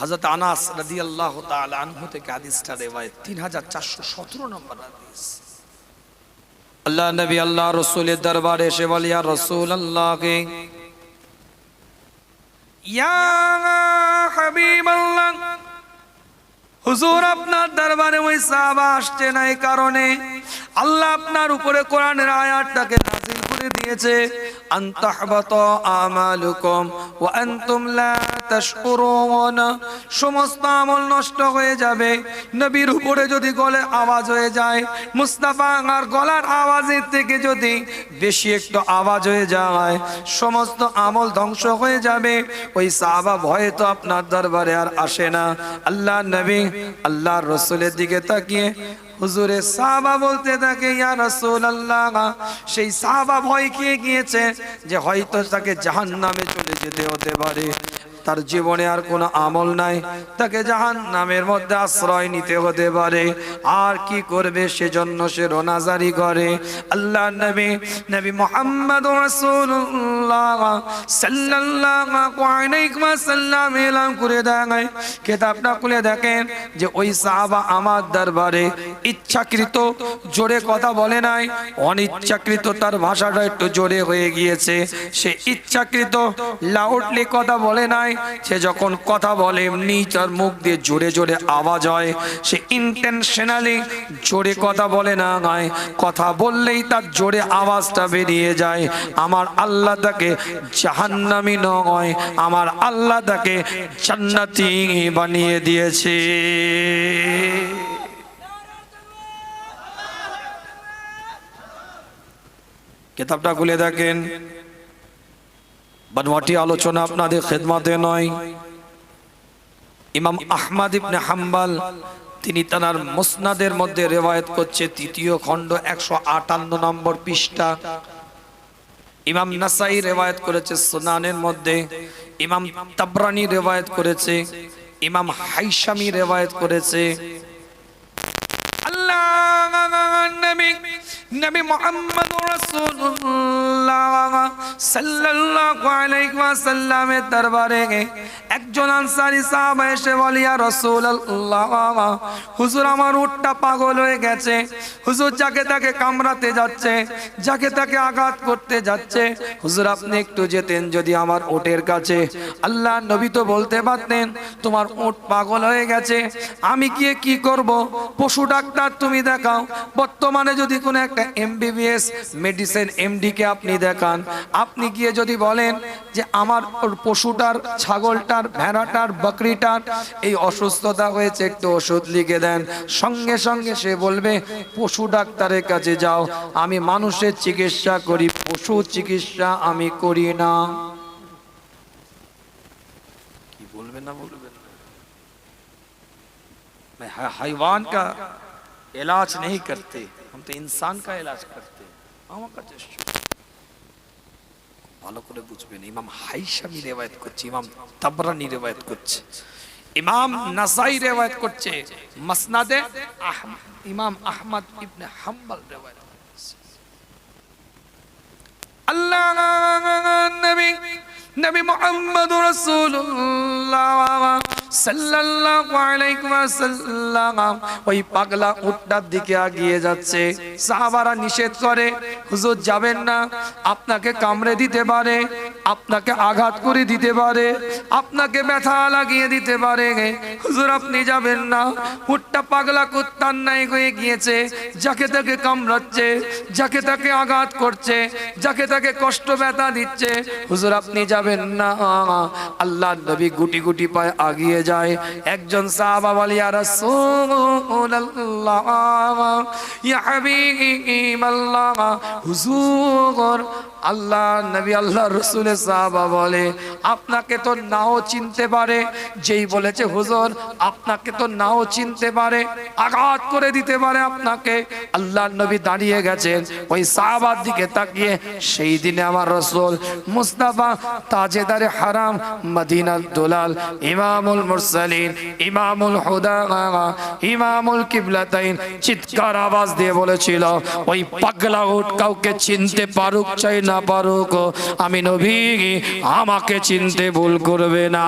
হযরত আনাস রাদিয়াল্লাহু তাআলা আনহু থেকে হাদিসটা রিওয়ায়াত, 3417 নম্বর হাদিস। আল্লাহ নবী আল্লাহ রাসূলের দরবারে এসে বলে, ইয়া রাসূলুল্লাহ, ইয়া হাবিবাল্লাহ, হুজুর আপনার দরবারে ওই সাহাবা আসছে না, এই কারণে আল্লাহ আপনার উপরে কোরআনের আয়াতটাকে নাযিল করে দিয়েছে, আনতাহবাতা আমালুকুম ওয়া আনতুম লা তাশকুরুন, সমস্ত আমল নষ্ট হয়ে যাবে। নবীর উপরে যদি গলার আওয়াজ হয়ে যায়, মুস্তাফা আর গলার আওয়াজের থেকে যদি বেশি একটু আওয়াজ হয়ে যায়, সমস্ত আমল ধ্বংস হয়ে যাবে। ওই সাহাবা ভয়ে তো আপনার দরবারে আর আসে না। আল্লাহ নবী আল্লাহর রাসূলের দিকে তাকিয়ে হুজুরে সাহাবা বলতে থাকে, ইয়া রাসূলুল্লাহ, সেই সাহাবা ভয় খেয়ে গিয়েছে যে হয়তো তাকে জাহান্নামে চলে যেতে হতে পারে, তার জীবনে আর কোনো আমল নাই, তাকে জাহান্নামের মধ্যে আশ্রয় নিতে হতে পারে। আর কি করবে, সেজন্য সে রোনাজারি করে। আল্লাহ নবী মুহাম্মদুর রাসূলুল্লাহ সাল্লাল্লাহু আলাইহি ওয়াসাল্লাম এলান করে দেন, কিতাবটা খুলে দেখেন যে ওই সাহাবা আমার দরবারে ইচ্ছাকৃত জোরে কথা বলে নাই, অনিচ্ছাকৃত তার ভাষাটা একটু জোরে হয়ে গিয়েছে। সে ইচ্ছাকৃত লাউডলি কথা বলে নাই, সে যখন কথা বলে এমনি তার মুখ দিয়ে জোরে জোরে আওয়াজ হয়। সে ইন্টেনশনালি জোরে কথা বলে না, কথা বললেই তার জোরে আওয়াজটা বেরিয়ে যায়। আমার আল্লাহ তাকে জাহান্নামী নয়, আমার আল্লাহ তাকে জান্নাতি বানিয়ে দিয়েছে। কিতাবটা খুলে দেখেন, বানওয়াটি আলোচনা আপনাদের খেদমতে নয়। ইমাম আহমদ ইবনে হাম্বল তিনি তার মুসনাদের মধ্যে রিওয়ায়াত করছে, 3য় খণ্ড 158 নম্বর পৃষ্ঠা। ইমাম নাসাই রিওয়ায়াত করেছে সুনানের মধ্যে, ইমাম তাবরানী রিওয়ায়াত করেছে, ইমাম হাইসামি রিওয়ায়াত করেছে। আল্লাহ নবী মুহাম্মদুর রাসূলুল্লাহ সাল্লাল্লাহু আলাইহি ওয়াসাল্লামের দরবারে একজন আনসারী সাহাবা এসে বলে, ইয়া রাসূলুল্লাহ, হুজুর আমার উটটা পাগল হয়ে গেছে, হুজুর যাকে তাকে কামড়াতে যাচ্ছে, যাকে তাকে আঘাত করতে যাচ্ছে, হুজুর আপনি একটু যেতেন যদি আমার উটের কাছে। আল্লাহ নবী তো বলতে পারতেন তোমার উট পাগল হয়ে গেছে, আমি গিয়ে কি করব, পশু ডাক্তার তুমি দেখাও। বর্তমানে যদি কোনো একটা এমবিবিএস মেডিসিন এমডি কে আপনি দেখান, আপনি গিয়ে যদি বলেন যে আমার পশুটার, ছাগলটার, ভেড়াটার, বকরিটার এই অসুস্থতা হয়েছে, একটু ওষুধ লিখে দেন, সঙ্গে সঙ্গে সে বলবে পশু ডাক্তারের কাছে যাও, আমি মানুষের চিকিৎসা করি, পশু চিকিৎসা আমি করি না। কি বলবেন না বলবেন? হাইওয়ান কা इलाज नहीं करते, हम तो इंसान का इलाज करते। আমার কাছে ভালো করে বুঝবেন, ইমাম হাইসামি রিওয়ায়াত করছে, ইমাম তাবরানি রিওয়ায়াত করছে, ইমাম নাসাই রিওয়ায়াত করছে, মাসনাদে ইমাম আহমদ ইবনে হাম্বল রিওয়ায়াত করছে। আল্লাহ নবী মুহাম্মদুর রাসূলুল্লাহ সাল্লাল্লাহু আলাইহি ওয়াসাল্লাম ওই পাগলা উটটার দিকে এগিয়ে যাচ্ছে। সাহাবারা নিষেধ করে, হুজুর যাবেন না, আপনাকে কামড়ে দিতে পারে, আপনাকে আঘাত করে দিতে পারে, আপনাকে ব্যথা লাগিয়ে দিতে পারে, হুজুর আপনি যাবেন না। উটটা পাগলা কুত্তার ন্যায় হয়ে গিয়েছে, যাকে তাকে কামড়াচ্ছে, যাকে তাকে আঘাত করছে, যাকে তাকে কষ্ট ব্যথা দিচ্ছে, হুজুর আপনি যাবেন না। আল্লাহর নবী গুটি গুটি পায়ে আগিয়ে যায়। একজন সাহাবা বলে, ইয়া রাসূলুল্লাহ, ইয়া হাবিবাল্লাহ, হুজুর। আল্লাহ নবী, আল্লাহ রাসূলের সাহাবা বলে, আপনাকে তো নাও চিনতে পারে। যেই বলেছে হুজুর আপনাকে তো নাও চিনতে পারে, আঘাত করে দিতে পারে আপনাকে। আল্লাহ নবী দাঁড়িয়ে গেছেন ওই সাহাবার দিকে তাকিয়ে। সেই দিনে আমার রাসূল মুস্তাফা তাজেদারে হারাম, মদিনার দুলাল, ইমামুল মুরসালিন, ইমামুল হুদা, ইমামুল কিবলাতাইন চিৎকার আওয়াজ দিয়ে বলেছিল, ওই পাগলা উট কাউকে চিনতে পারুক চাই না পারুক, আমি নবী আমাকে চিনতে ভুল করবে না।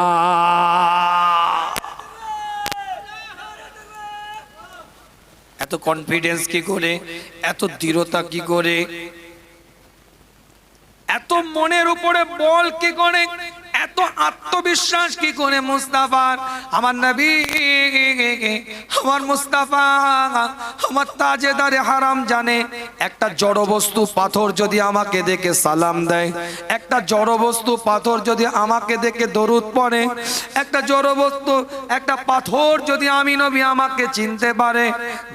এত কনফিডেন্স কি করে, এত দৃঢ়তা কি করে, এত মনের উপরে বল কি করে, এত আত্মবিশ্বাস কি করে মুস্তাফার? আমার নবী, আমার মুস্তাফা, আমার তাজেদারে হারাম জানে একটা জড় বস্তু পাথর যদি আমাকে দেখে সালাম দেয়, একটা জড় বস্তু পাথর যদি আমাকে দেখে দরুদ পড়ে, একটা জড় বস্তু, একটা পাথর যদি আমি নবী আমাকে চিনতে পারে,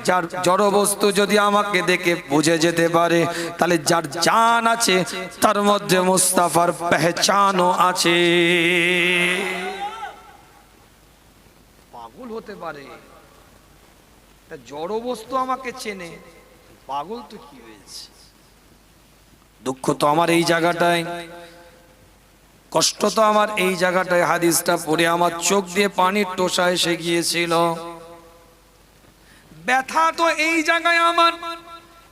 যার জড় বস্তু যদি আমাকে দেখে বুঝে যেতে পারে, তাহলে যার জান আছে তার মধ্যে মুস্তাফার পেহচানও আছে। পাগল হতে পারে, জড় বস্তু আমাকে চেনে, পাগল তো কি হয়েছে? দুঃখ তো আমার এই জায়গাটায়, কষ্ট তো আমার এই জায়গাটায়। হাদিসটা পড়ে আমার চোখ দিয়ে পানির টোসা এসে গিয়েছিল। ব্যথা তো এই জায়গায় আমার।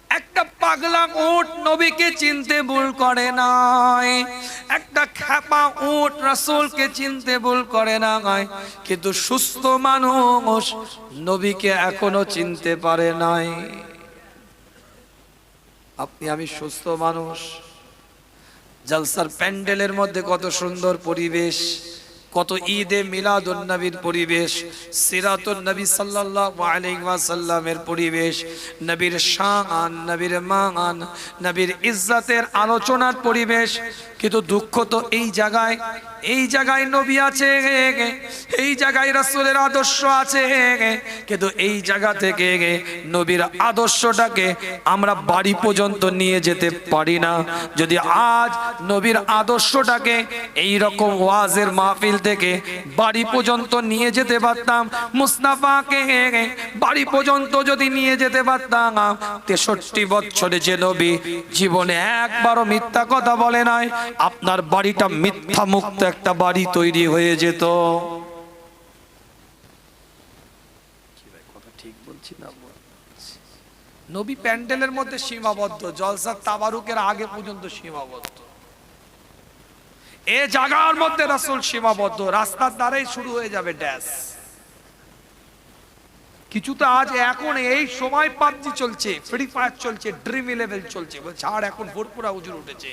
একটা পাগলা উট নবীকে চিনতে ভুল করে নাই, একটা খেপা উট রাসূলকে চিনতে ভুল করে নাই, কিন্তু সুস্থ মানুষ নবীকে এখনো চিনতে পারে নাই। আপনি আমি সুস্থ মানুষ। জলসার প্যান্ডেলের মধ্যে কত সুন্দর পরিবেশ, কত ঈদে মিলাদুন নবীর পরিবেশ, সিরাতুন নবী সাল্লাল্লাহু আলাইহি ওয়াসাল্লামের পরিবেশ, নবীর শান, নবীর মান, নবীর ইজ্জতের আলোচনার পরিবেশ। কিন্তু দুঃখ তো এই জায়গায়, এই জায়গায় নবী আছে, এই জায়গায় রাসূলের আদর্শ আছে, কিন্তু এই জায়গা থেকে নবীর আদর্শটাকে আমরা বাড়ি পর্যন্ত নিয়ে যেতে পারি না। যদি আজ নবীর আদর্শটাকে এই রকম ওয়াজের মাহফিল থেকে বাড়ি পর্যন্ত নিয়ে যেতে পারতাম, মুস্তাফাকে বাড়ি পর্যন্ত যদি নিয়ে যেতে পারতাম, 63 বছরে যে নবী জীবনে একবারও মিথ্যা কথা বলে নাই, আপনার বাড়িটা মিথ্যা মুক্ত একটা বাড়ি তৈরি হয়ে যেত। কথা ঠিক বলছি না? নবী প্যান্ডেলের মধ্যে সীমাবদ্ধ, জলসার তাবারুকের আগে পর্যন্ত সীমাবদ্ধ। এ জায়গার মধ্যে রাসূল সীমাবদ্ধ, রাস্তার ধারেই শুরু হয়ে যাবে ড্যাশ। কিছু তো আজ এখন এই সময় পাবজি চলছে, ফ্রি ফায়ার চলছে, ড্রিম 11 চলছে, ছাড় এখন ভোরপুরা হুজুর উঠেছে,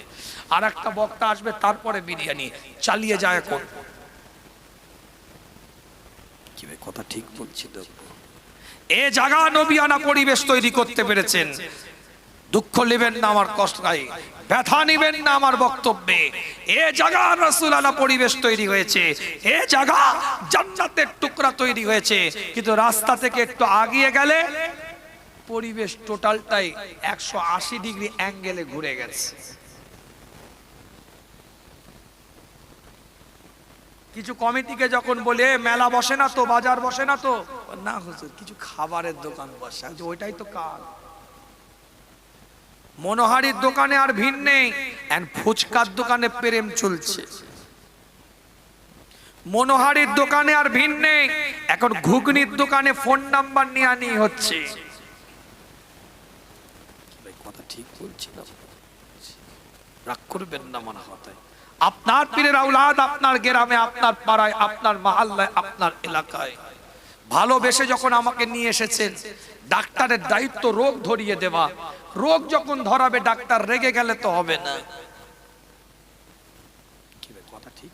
আর একটা বক্তা আসবে তারপরে বিরিয়ানি, চালিয়ে যায় এখন। কি ভাই কথা ঠিক বলছি তো? এ জায়গা নবিয়ানা পরিবেশ তৈরি করতে পেরেছেন। দুঃখ নেবেন না আমার কষ্টে, ব্যথা নেবেন না আমার বক্তব্যে। এ জায়গা রাসূলুল্লাহ পরিবেশ তৈরি হয়েছে, এ জায়গা জান্নাতের টুকরা তৈরি হয়েছে, কিন্তু রাস্তা থেকে একটু আগিয়ে গেলে পরিবেশ টোটালটাই 180 ডিগ্রি অ্যাঙ্গেলে ঘুরে গেছে। কিছু কমিটিকে যখন বলে মেলা বসে না তো, বাজার বসে না তো, না হুজুর কিছু খাবারের দোকান বসে, ওইটাই তো কাজ। মনোহারীর দোকানে আর ভিড় নেই, ফুচকার দোকানে প্রেম চলছে। মনোহারীর দোকানে আর ভিড় নেই, এখন ঘুগনির দোকানে ফোন নাম্বার নিয়ে হচ্ছে। কথা ঠিক বলছি না? রাগ করবেন না মনে হতায়। আপনার পীরের আওলাদ আপনার গ্রামে, আপনার পাড়ায়, আপনার মহল্লায়, আপনার এলাকায় ভালোবেসে যখন আমাকে নিয়ে এসেছেন, ডাক্তারের দায়িত্ব রোগ ধরিয়ে দেওয়া। রোগ যখন ধরাবে ডাক্তার রেগে গেলে তো হবে না। কথা ঠিক?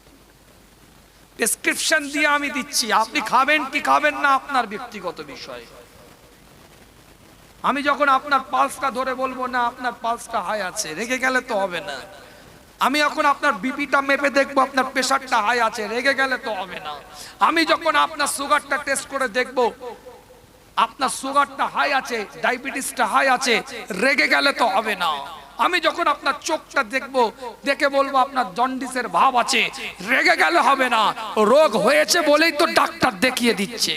প্রেসক্রিপশন দিয়ে আমি দিচ্ছি, আপনি খাবেন কি খাবেন না আপনার ব্যক্তিগত বিষয়। আমি যখন আপনার পালসটা ধরে বলবো না আপনার পালসটা হাই আছে, রেগে গেলে তো হবে না। আমি যখন আপনার বিপিটা মেপে দেখবো আপনার প্রেসারটা হাই আছে, রেগে গেলে তো হবে না। আমি যখন আপনার সুগারটা টেস্ট করে দেখবো আপনার সুগারটা হাই আছে, ডায়াবেটিসটা হাই আছে, রেগে গেলে তো হবে না। আমি যখন আপনার চোখটা দেখবো, দেখে বলবো আপনার জন্ডিসের ভাব আছে, রেগে গেলে হবে না। রোগ হয়েছে বলেই তো ডাক্তার দেখিয়ে দিচ্ছে।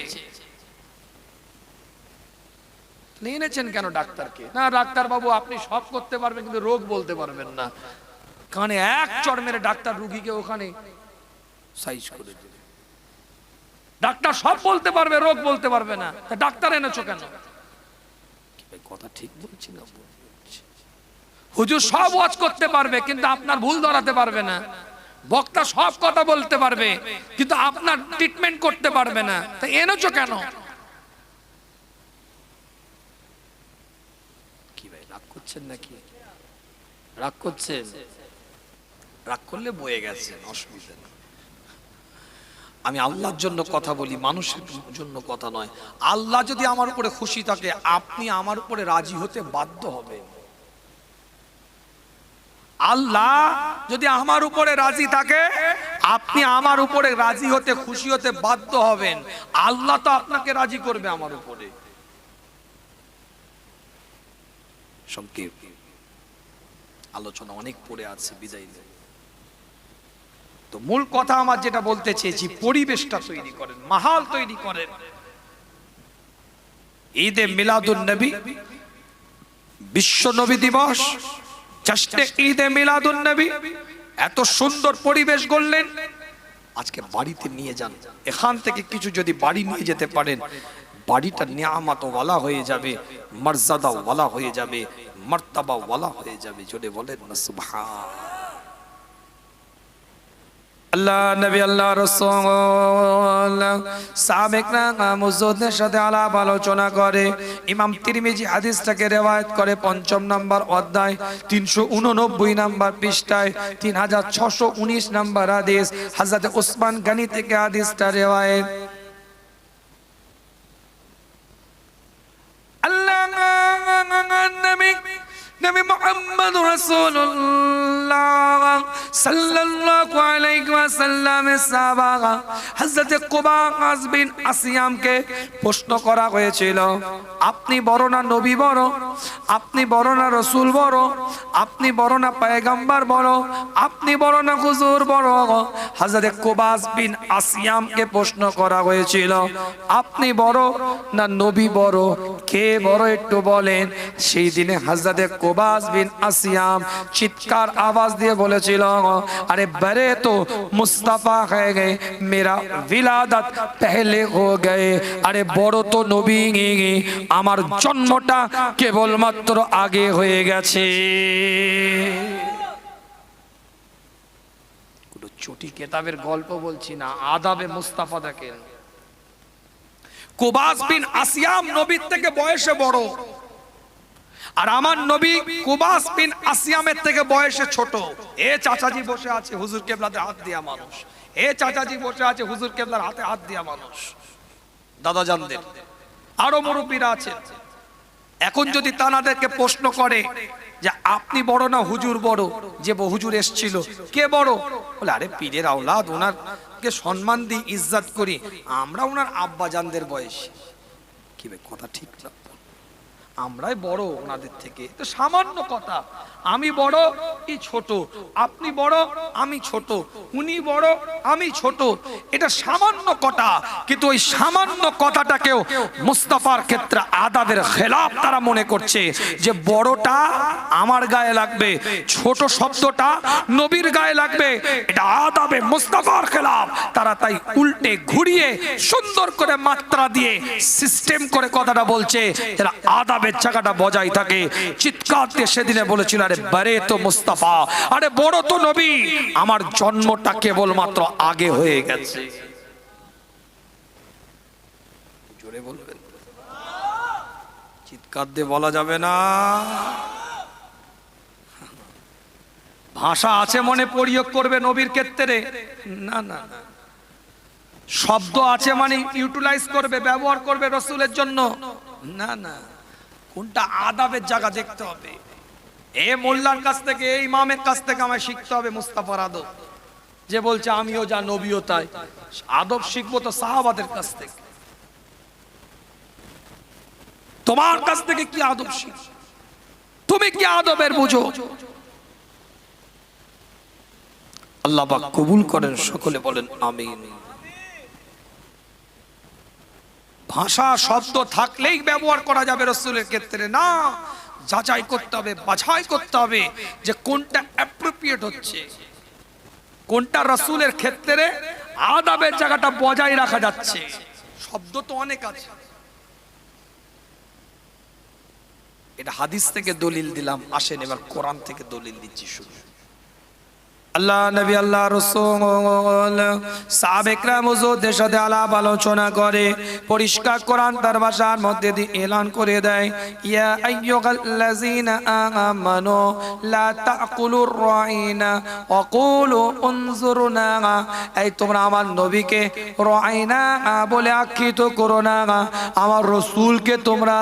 এনেছেন কেন ডাক্তারকে? না ডাক্তার বাবু আপনি সব করতে পারবেন কিন্তু রোগ বলতে পারবেন না। কানে এক চড় মেরে ডাক্তার রুগীকে ওখানে সাইজ করে দেবে। ডাক্তার সব বলতে পারবে, রোগ বলতে পারবে না, তা ডাক্তার এনেছো কেন? কথা ঠিক বলছি না? হুজুর সব ওয়াজ করতে পারবে কিন্তু আপনার ভুল ধরাতে পারবে না। বক্তা সব কথা বলতে পারবে কিন্তু আপনার ট্রিটমেন্ট করতে পারবে না, তা এনেছো কেন? কি ভাই রাগ করছেন নাকি? রাগ করছেন? রাগ করলে বয়ে গেছে, অসুবিধা নেই। আমি আল্লাহর জন্য কথা বলি, মানুষের জন্য কথা নয়। আল্লাহ যদি আমার উপরে খুশি থাকে, আপনি আমার উপরে রাজি হতে বাধ্য হবেন। আল্লাহ যদি আমার উপরে রাজি থাকে, আপনি আমার উপরে রাজি হতে, খুশি হতে বাধ্য হবেন। আল্লাহ তো আপনাকে রাজি করবে আমার উপরে। সংক্ষেপ আলোচনা অনেক পড়ে আছে, বিদায় নেই। তো মূল কথা আমার যেটা বলতে চেয়েছি, পরিবেশটা তৈরি করেন, মাহাল তৈরি করেন। ঈদে মিলাদুন নবী, বিশ্ব নবী দিবস, জাস্টে ঈদে মিলাদুন নবী, এত সুন্দর পরিবেশ গড়লেন। আজকে বাড়িতে নিয়ে যান, এখান থেকে কিছু যদি বাড়ি নিয়ে যেতে পারেন, বাড়িটা নিয়ামত ওয়ালা হয়ে যাবে, মর্যাদা ওয়ালা হয়ে যাবে, মর্তবা ওয়ালা হয়ে যাবে। জোরে বলেন না সুবহান আল্লাহ। নবী আল্লাহ রাসূল সাহাবায়ে মুজদ্দের সাথে আলাপ আলোচনা করে ইমাম তিরমিজি হাদিসটাকে রিওয়ায়াত করে ৫ম নাম্বার অধ্যায় ৩৮৯ নাম্বার পৃষ্ঠায় ৩৬১৯ নাম্বার হাদিস। হযরত উসমান গনি থেকে হাদিসটা রিওয়ায়াত। আল্লাহ নবী মুহাম্মদ রাসূলুল্লাহ সাল্লাল্লাহু আলাইহি ওয়াসাল্লাম সাহাবা হযরত কুবাস বিন আসিয়ামকে প্রশ্ন করা হয়েছিল, আপনি বড় না নবী বড়? আপনি বড় না রাসূল বড়? আপনি বড় না পয়গম্বর বড়? আপনি বড় না হুজুর বড়? হযরত কুবাস বিন আসিয়ামকে প্রশ্ন করা হয়েছিল, আপনি বড় না নবী বড়? কে বড় একটু বলেন? সেই দিনে হযরত কুবাস বিন আসিয়াম চিৎকার আওয়াজ দিয়ে বলেছিল, আরে বরে তো মুস্তাফা হয়ে গে, মেরা विलादत पहले हो गए। अरे বড় তো নবী, আমার জন্মটা কেবলমাত্র আগে হয়ে গেছে। কোনো ছোটি কিতাবের গল্প বলছি না, আদাবে মুস্তাফা দেখেন। কুবাস বিন আসিয়াম নবীর থেকে বয়সে বড়, আর আমার নবী কুবাস বিন আসিয়ামের থেকে বয়সে ছোট। এ চাচাজি বসে আছে হুজুর কেবলাতে হাত দিয়া মানুষ, এ চাচাজি বসে আছে হুজুর কেবলার হাতে হাত দিয়া মানুষ, দাদা জানদের আরো মুরব্বীরা আছেন। এখন যদি তানাদেরকে প্রশ্ন করে যে আপনি বড় না হুজুর বড়, যে হুজুর এসেছিল কে বড়, বলে আরে পীরের আওলাদ, ওনারকে সম্মান দিই, ইজ্জত করি, আমরা ওনার আব্বা জানদের বয়স। কি বে কথা ঠিক না? আমরাই বড় ওনাদের থেকে, তো সামান্য কথা। আমি বড় ই ছোট, আপনি বড় আমি ছোট, উনি বড় আমি ছোট, এটা সামান্য কথা। কিন্তু ওই সামান্য কথাটাকেও মুস্তাফার ক্ষেত্রে আদাবের খেলাফ তারা মনে করছে, যে বড়টা আমার গায়ে লাগবে, ছোট শব্দটা নবীর গায়ে লাগবে, এটা আদাবে মুস্তাফার খেলাফ। তারা তাই উল্টে ঘুরিয়ে সুন্দর করে মাত্রা দিয়ে সিস্টেম করে কথাটা বলছে, এরা আদাবের জায়গাটা বজায় থাকে। চিৎকার দিয়ে সেদিনে বলেছিল, আরে বরে তো মুস্তাফা, আরে বড় তো নবী, আমার জন্মটা কেবলমাত্র আগে হয়ে গেছে। জোরে বলবেন, চিৎকার দিয়ে বলা যাবে না। ভাষা আছে মনে প্রয়োগ করবে নবীর ক্ষেত্রে, না না, শব্দ আছে মানে ইউটিলাইজ করবে, ব্যবহার করবে রসুলের জন্য, না না। কোনটা আদাবের জায়গা দেখতে হবে। এ মোল্লার কাছ থেকে, এই ইমামের কাছ থেকে আমায় শিখতে হবে মুস্তাফার আদব, যে বলছে আমিও যা নবীও তাই। আদব শিখবো তো সাহাবাদের কাছ থেকে। তোমার কাছ থেকে কি আদব শিখ, তুমি কি আদবের বুঝো? আল্লাহ পাক কবুল করেন, সকলে বলেন আমিন। ভাষা শব্দ থাকলেই ব্যবহার করা যাবে রসুলের ক্ষেত্রে না, যাচাই করতে হবে, বাছাই করতে হবে যে কোনটা অ্যাপ্রোপ্রিয়েট হচ্ছে, কোনটা রসুলের ক্ষেত্রে আদাবের জায়গাটা বজায় রাখা যাচ্ছে। শব্দ তো অনেক আছে, এটা হাদিস থেকে দলিল দিলাম, আসেন এবার কোরআন থেকে দলিল দিচ্ছি। শুনুন, আল্লাহ নবী, আল্লাহ রাসূল, সাহাবে کرام হুজুরদের সাথে আলাপ আলোচনা করে পরিষ্কার কোরআন তার ভাষার মধ্যে দিয়ে এলান করে দেয়, ইয়া আইয়ুহাল্লাযীনা আমানু লা তাকুলুর রাইনা ওয়া কুলু উনজুরনা। এই তোমরা আমার নবীকে রাইনা বলে আখ্যায়িত করো না, আমার রাসূলকে তোমরা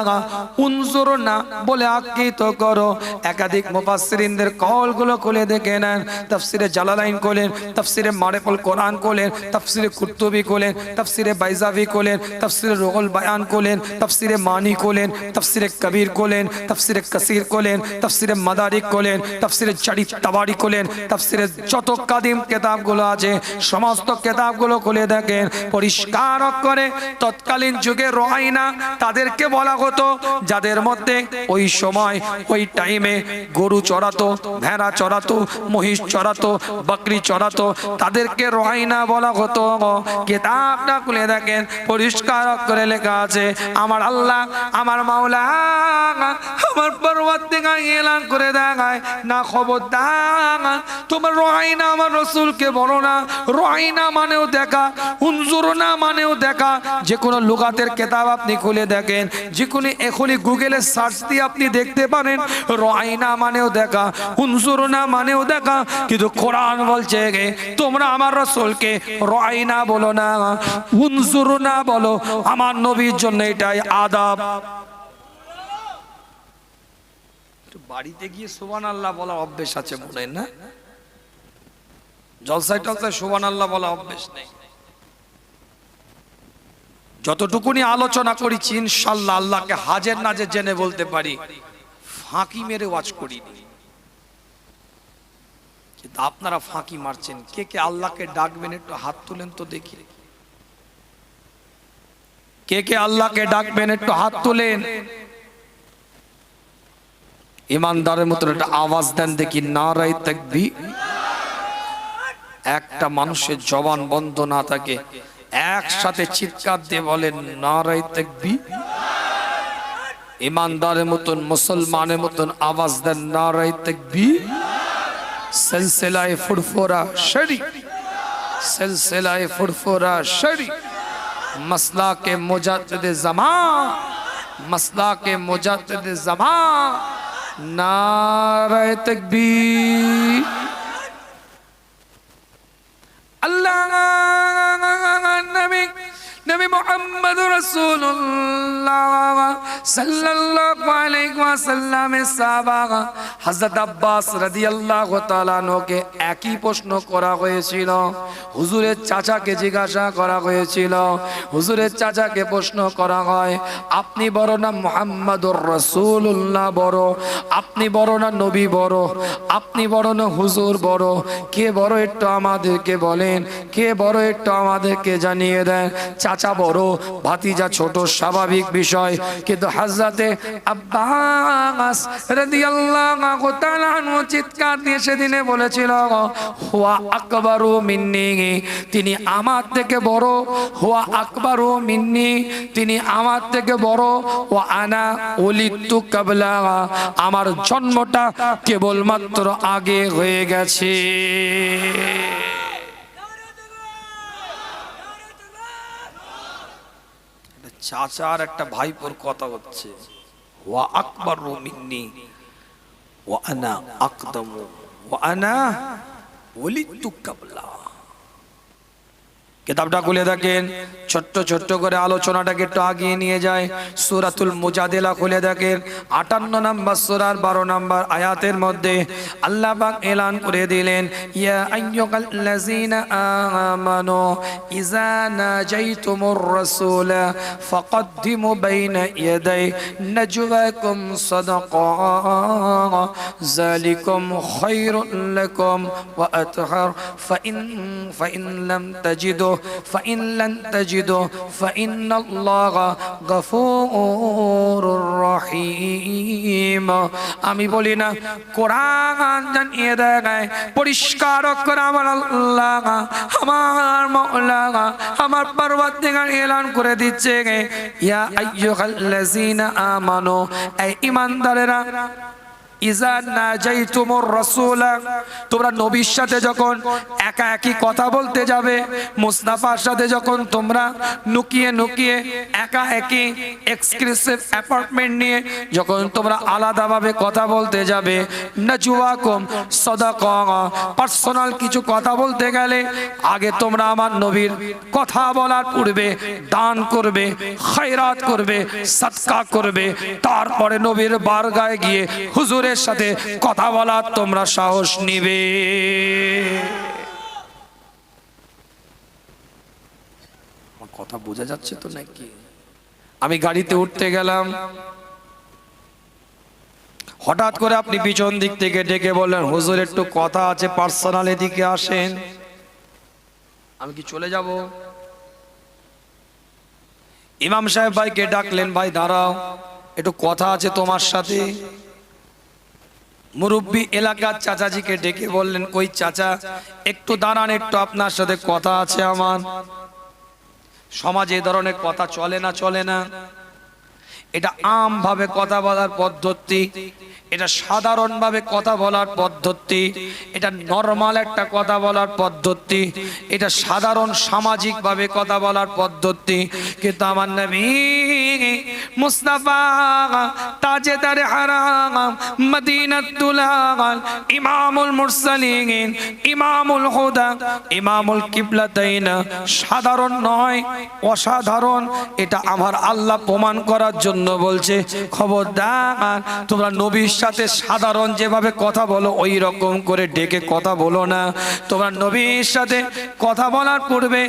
উনজুরনা বলে আখ্যায়িত করো। একাধিক মুফাসসিরিনদের কওলগুলো খুলে দেখে নেন। তাফসীর জালালাইন কোলেন, তাফসিরে মারিফুল কোরআন কোলেন, তাফসিরে কুরতুবী কোলেন, তাফসিরে বাইজাভি কোলেন, তাফসিরে রুহুল বায়ান কোলেন, তাফসিরে মানি কোলেন, তাফসিরে কবির কোলেন, তাফসিরে কাসির কোলেন, তাফসিরে মাদারিক কোলেন, তাফসিরে চারি তাবারি কোলেন, তাফসিরে যত কাদিম কিতাবগুলো আছে সমস্ত কিতাবগুলো খুলে দেখেন, পরিষ্কার করে তৎকালীন যুগে রাইনা তাদেরকে বলা হতো যাদের মধ্যে ওই সময় ওই টাইমে গরু চড়াতো, ভেড়া চড়াতো, মহিষ চড়াতো, বকরি চড়াতো, তাদেরকে রাইনা বলা হতো। কিতাবটা খুলে দেখেন, পরিষ্কার করে লেখা আছে, আমার আল্লাহ, আমার মাওলা, আমার পরওয়ারদিগার এলান করে দেখায়, না খবরদার তোমার রাইনা আমার রাসূলকে বলো না। রাইনা মানেও দেখা, উনজুরনা মানেও দেখা। যে কোনো লুগাতের কিতাব আপনি খুলে দেখেন, যে কোনো এখনই গুগলে সার্চ দিয়ে আপনি দেখতে পারেন, রাইনা মানেও দেখা, উনজুরনা মানেও দেখা। কিন্তু কোরআন বলছে তোমরা আমার রাসূলকে রাইনা বলো না, উনজুরনা বলো। আমার নবীর জন্য এটাই আদাব। বাড়িতে গিয়ে সুবহানাল্লাহ বলা অভ্যেস আছে মনে না? জলসায় টলসায় সুবহানাল্লাহ বলা অভ্যেস নেই। যতটুকুনি আলোচনা করেছি ইনশাআল্লাহ আল্লাহকে হাজের নাজের জেনে বলতে পারি, ফাঁকি মেরে ওয়াজ করিনি। কিন্তু আপনারা ফাঁকি মারছেন। কে কে আল্লাহকে ডাকবেন একটু হাত তুলেন তো দেখি। কে কে আল্লাহকে ডাকবেন একটু হাত তুলেন। ইমানদারের মতো একটা আওয়াজ দেন দেখি, নারায়ে তাকবীর। একটা মানুষের জবান বন্ধ না থাকে, একসাথে চিৎকার দিয়ে বলেন নারায়ে তাকবীর। ইমানদারের মতন, মুসলমানের মতন আওয়াজ দেন নারায়ে তাকবীর। সিলসিলায়ে ফুরফুরা শরীফ, সিলসিলায়ে ফুরফুরা শরীফ, মাসলাকে মুজাদ্দিদে জামান, মাসলাকে মুজাদ্দিদে জামান, নারায়ে তাকবীর। আল্লাহ নবী নবী মুহাম্মদ রাসূলুল্লাহ সাল্লাল্লাহু আলাইহি ওয়াসাল্লামের সাহাবা হযরত আব্বাস রাদিয়াল্লাহু তাআলা আনহুকে একই প্রশ্ন করা হয়েছিল। হুজুরের চাচাকে জিজ্ঞাসা করা হয়েছিল, হুজুরের চাচাকে প্রশ্ন করা হয়, আপনি বড় না মুহাম্মদুর রাসূলুল্লাহ বড়? আপনি বড় না নবী বড়? আপনি বড় না হুজুর বড়? কে বড় একটু আমাদেরকে বলেন, কে বড় একটু আমাদেরকে জানিয়ে দেন। চাচা বড়, ভাতিজা ছোট, স্বাভাবিক বিষয়। কিন্তু হযরতে আব্বাস রাদিয়াল্লাহু তাআলা আনহু চিৎকার দিয়ে সেদিনে বলেছিল, হুয়া আকবারু মিন্নি, তিনি আমার থেকে বড়। হুয়া আকবারু মিন্নি, তিনি আমার থেকে বড়। ওয়া আনা উলিদতু কাবলা, আমার জন্মটা কেবলমাত্র আগে হয়ে গেছে। চাচার একটা ভাইপোর কথা হচ্ছে, ওয়া আকবারু মিন্নি ওয়া আনা আকদামু ওয়া আনা ওয়ালিদতু কাবলা। কিতাবটা খুলে দেখেন, ছোট্ট ছোট্ট করে আলোচনাটাকে একটু আগিয়ে নিয়ে যায়। সূরাতুল মুজাদিলা খুলে দেখেন, 58 নম্বর সূরার 12 নম্বর আয়াতের মধ্যে আল্লাহ পাক এলান করে দিলেন, ইয়া আইয়ুহাল্লাযীনা আমানু ইযা নাজাইতুমুর রাসূলা ফাকদ্দিমু বাইনা ইয়াদাই নাজওয়াকুম সাদাকা যালিকুম খায়রুল লাকুম ওয়া আতহার ফাইন লাম তাজিদু فإن لن تجدوا فإن الله غفور رحيم। আমি বলি না, কোরআন জানিয়ে দেয় পরিষ্কার করে আমার আল্লাহ, আমার মাওলা, আমার পরওয়ারদিগার এলান করে দিচ্ছে, ইয়া আইয়ুহাল্লাযীনা আমানু, এই ঈমানদারেরা, ইযা নাজাইতুমুর রাসূলা, তোমরা নবীর সাথে যখন একা একই কথা বলতে যাবে, মুস্তাফার সাথে যখন তোমরা নুকিয়ে নুকিয়ে একা একই এক্সক্লুসিভ অ্যাপার্টমেন্ট নিয়ে যখন তোমরা আলাদাভাবে কথা বলতে যাবে, নাজওয়াকুম সাদাকা, পার্সোনাল কিছু কথা বলতে গেলে আগে তোমরা আমার নবীর কথা বলার পূর্বে দান করবে, খায়রাত করবে, সাদকা করবে, তারপরে নবীর বারগায় গিয়ে হুজুরের সাথে কথা বলার তোমরা সাহস নিবে। আমার কথা বোঝা যাচ্ছে তো নাকি? আমি গাড়িতে উঠতে গেলাম, হঠাৎ করে আপনি পিছন দিক থেকে ডেকে বললেন, হুজুর একটু কথা আছে, পার্সোনাল এদিকে আসেন। আমি কি চলে যাব? ইমাম সাহেব ভাইকে ডাকলেন, ভাই দাঁড়াও, একটু কথা আছে তোমার সাথে। মুরব্বী এলাকার চাচাজিকে ডেকে বললেন, কই চাচা একটু দাঁড়ান, একটু আপনার সাথে কথা আছে আমার। সমাজে এই ধরনের কথা চলে না, চলে না। এটা আমভাবে কথা বলার পদ্ধতি, এটা সাধারণভাবে কথা বলার পদ্ধতি, এটা নরমাল একটা কথা বলার পদ্ধতি, এটা সাধারণ সামাজিকভাবে কথা বলার পদ্ধতি। কিন্তু আমার নবী মুস্তাফা তাজেদারে হারাম মদিনাতুল আল ইমামুল মুরসালিন ইমামুল হুদা ইমামুল কিবলাতাইন সাধারণ নয়, অসাধারণ। এটা আমার আল্লাহ প্রমাণ করার জন্য বলছে, খবরদার তোমরা নবীর সাথে সাধারণ যেভাবে কথা বলো ওই রকম করে ডেকে কথা বলো না। তোমরা নবীর সাথে কথা বলার পূর্বে,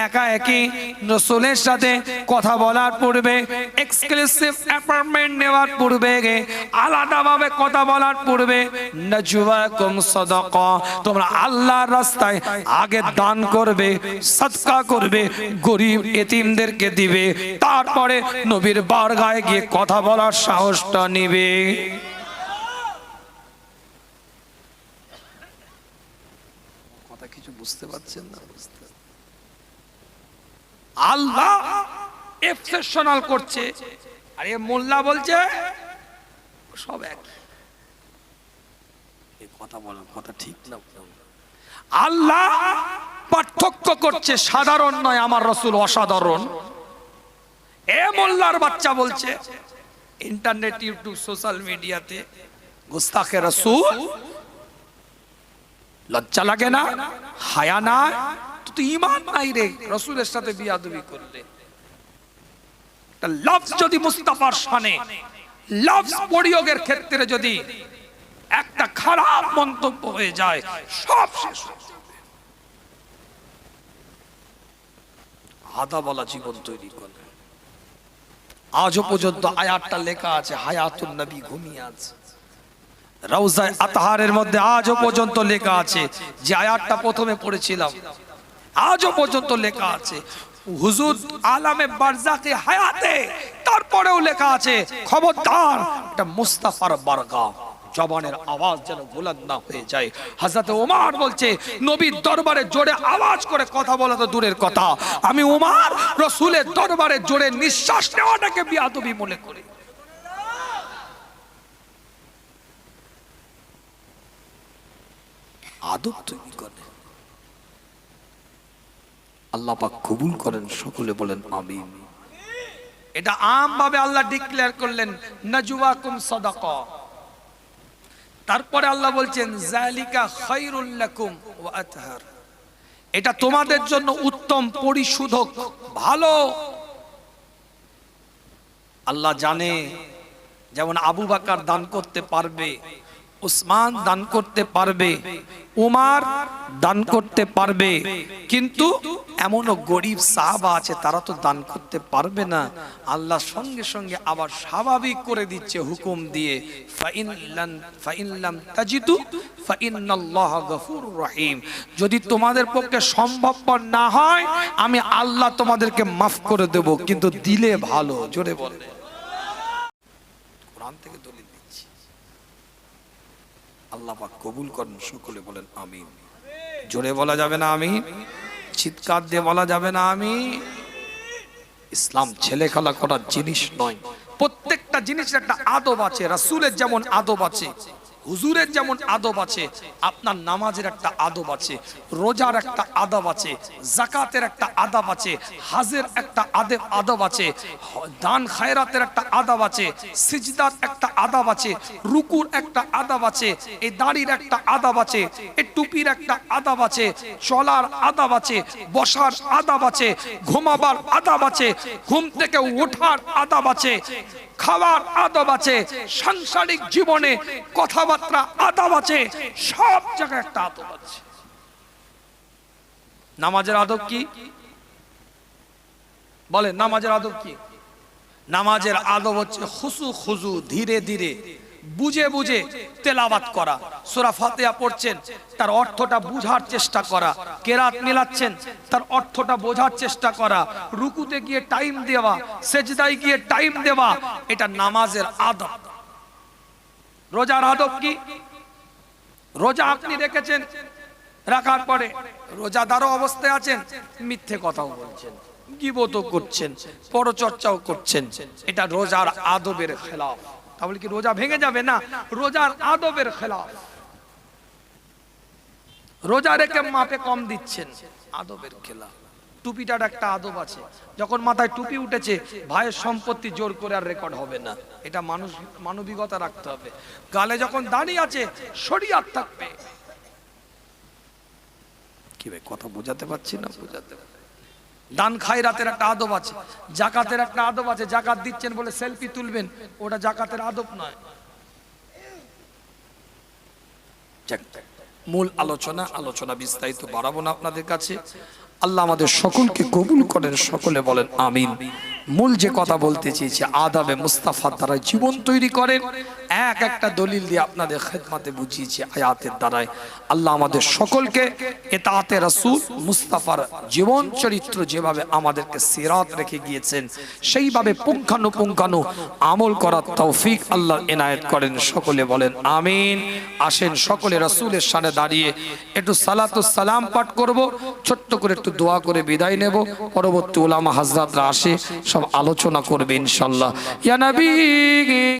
একা একই রাসূলের সাথে কথা বলার পূর্বে, এক্সক্লুসিভ অ্যাপার্টমেন্ট নেওয়ার পূর্বে, আলাদাভাবে কথা বলার পূর্বে, নাজওয়াকুম সাদাকা, তোমরা আল্লাহর রাস্তায় আগে দান করবে, সাদকা করবে, গরিব এতিমদেরকে দিবে, তারপরে নবীর বারগায় গিয়ে কথা বলার সাহসটা নিবে। কথা কিছু বুঝতে পারছেন না? আল্লাহ এক্সেপশনাল করছে, আর এ মোল্লা বলছে সব এক। এই কথা বলার কথা ঠিক না। আল্লাহ পার্থক্য করছে, সাধারণ নয় আমার রাসূল অসাধারণ। এ মোল্লার বাচ্চা বলছে ইন্টারনেট, ইউটিউব, সোশ্যাল মিডিয়াতে গুস্তাখে রাসূল, লজ্জা লাগে না? হায়া না? তো ঈমান নাই রে, রাসূলের সাথে বিয়াদবি করলে। একটা লফজ যদি মুস্তাফার শানে, লফজ প্রয়োগের ক্ষেত্রে যদি একটা খারাপ মন্তব্য হয়ে যায়, সব শেষ হয়ে যাবে। আদা বলা জীবন তৈরি করে। আজও পর্যন্ত আয়াতটা লেখা আছে, হায়াতুন নবী ঘুমিয়ে আছে রওজায়ে আতহারের মধ্যে। আজও পর্যন্ত লেখা আছে, যে আয়াতটা প্রথমে পড়েছিলাম, আজও পর্যন্ত লেখা আছে হুজুর আলামে বারজাকে হায়াতে। তারপরেও লেখা আছে খবরদার এটা মুস্তাফার বারগাহ, জবানের আওয়াজ যেন বুলন্দ না হয়ে যায়। হযরত ওমর বলছে নবীর দরবারে জোরে আওয়াজ করে কথা বলা তো দূরের কথা, আমি ওমর রাসূলের দরবারে জোরে নিঃশ্বাস নেওয়াটাকে বিয়াদবি মনে করি। আদব তৈরি করে। আল্লাহ পাক কবুল করেন, সকলে বলেন আমিন। এটা আমভাবে আল্লাহ ডিক্লেয়ার করলেন নাজওয়াকুম সাদাকা। তারপরে আল্লাহ বলছেন যালিকা খায়রুল লাকুম ওয়া আতহার, এটা তোমাদের জন্য উত্তম, পরিশোধক, ভালো। আল্লাহ জানে, যেমন আবু বকর দান করতে পারবে, উসমান দান করতে পারবে, উমর দান করতে পারবে, কিন্তু এমনও গরিব সাহাবা আছে তারা তো দান করতে পারবে না। আল্লাহ সঙ্গে সঙ্গে আবার স্বাভাবিক করে দিচ্ছে হুকুম দিয়ে, ফাইন লাম তাজিদু ফাইন্নাল্লাহ গফুরুর রহিম, যদি তোমাদের পক্ষে সম্ভবপর না হয় আমি আল্লাহ তোমাদেরকে মাফ করে দেব, কিন্তু দিলে ভালো। জোরে বলে কোরআন থেকে দলিল দিচ্ছি। আল্লাহ পাক কবুল করেন, সকলে বলেন আমিন। জোরে বলা যাবে না আমিন? চিৎকার দিয়ে বলা যাবে না আমিন? ইসলাম ছেলে খেলা করার জিনিস নয়। প্রত্যেকটা জিনিসের একটা আদব আছে। রাসূলের যেমন আদব আছে, হুজুরের যেমন আদব আছে, আপনার নামাজের একটা আদব আছে, রোজার একটা আদব আছে, যাকাতের একটা আদব আছে, হজের একটা আদব আছে, দান খায়রাতের একটা আদব আছে, সিজদার একটা আদব আছে, রুকুর একটা আদব আছে, এই দাড়ির একটা আদব আছে, এই টুপির একটা আদব আছে, চলার আদব আছে, বসার আদব আছে, ঘুমাবার আদব আছে, ঘুম থেকে ওঠার আদব আছে, খাবার আদব আছে, সাংসারিক জীবনে কথাবার্তা আদব আছে, সব জায়গায় একটা আদব আছে। নামাজের আদব কি বলেন? নামাজের আদব কি? নামাজের আদব হচ্ছে খুশু খুজু, ধীরে ধীরে বুঝে বুঝে তেলাওয়াত করা। সূরা ফাতিহা পড়ছেন, তার অর্থটা বুঝার চেষ্টা করা। কেরাত মিলাচ্ছেন, তার অর্থটা বোঝার চেষ্টা করা। রুকুতে গিয়ে টাইম দেওয়া, সেজদায় গিয়ে টাইম দেওয়া, এটা নামাজের আদব। রোজার আদব কি? রোজা আপনি রেখেছেন, রাখার পরে রোজাদারও অবস্থায় আছেন, মিথ্যে কথাও বলছেন, গীবতও করছেন, পরচর্চাও করছেন, এটা রোজার আদবের খেলাফ। তাহলে কি রোজা ভেঙে যাবে? না, রোজার আদবের খেলাফ। রোজা রেখে মাপে কম দিচ্ছেন, আদবের খেলাফ। টুপিটার একটা আদব আছে, যখন মাথায় টুপি উঠেছে ভাইয়ের সম্পত্তি জোর করে আর রেকর্ড হবে না, এটা মানবিকতা রাখতে হবে। গালে যখন দাঁড়িয়ে আছে শরীয়ত থাকবে। কি ভাই কথা বোঝাতে পারছি না? বোঝাতে দান খায়রাতের একটা আদব আছে, যাকাতের একটা আদব আছে। যাকাত দিচ্ছেন বলে সেলফি তুলবেন, ওটা যাকাতের আদব নয়। মূল আলোচনা বিস্তারিত বাড়াবো না আপনাদের কাছে। আল্লাহ আমাদের সকলকে কবুল করেন, সকলে বলেন আমিন। মূল যে কথা বলতে চেয়েছি, আদাবে মুস্তাফার দ্বারা জীবন তৈরি করেন। এক একটা দলিল দিয়ে আপনাদের খেদমতে বুঝিয়েছি আয়াতের দ্বারাই। আল্লাহ আমাদের সকলকে ইতাআতে রাসূল মুস্তাফার জীবন চরিত্র যেভাবে আমাদেরকে সিরাত রেখে গিয়েছেন সেইভাবে পুঙ্খানুপুঙ্খানু আমল করার তৌফিক আল্লাহ এনায়েত করেন। সকলে বলেন আমিন। আসেন সকলে রাসূলের সামনে দাঁড়িয়ে একটু সালাতুস সালাম পাঠ করব, ছোট্ট করে একটু দোয়া করে বিদায় নেব। পরবর্তী উলামা হযরতরা আসে সব আলোচনা করবে ইনশাআল্লাহ। ইয়া নবী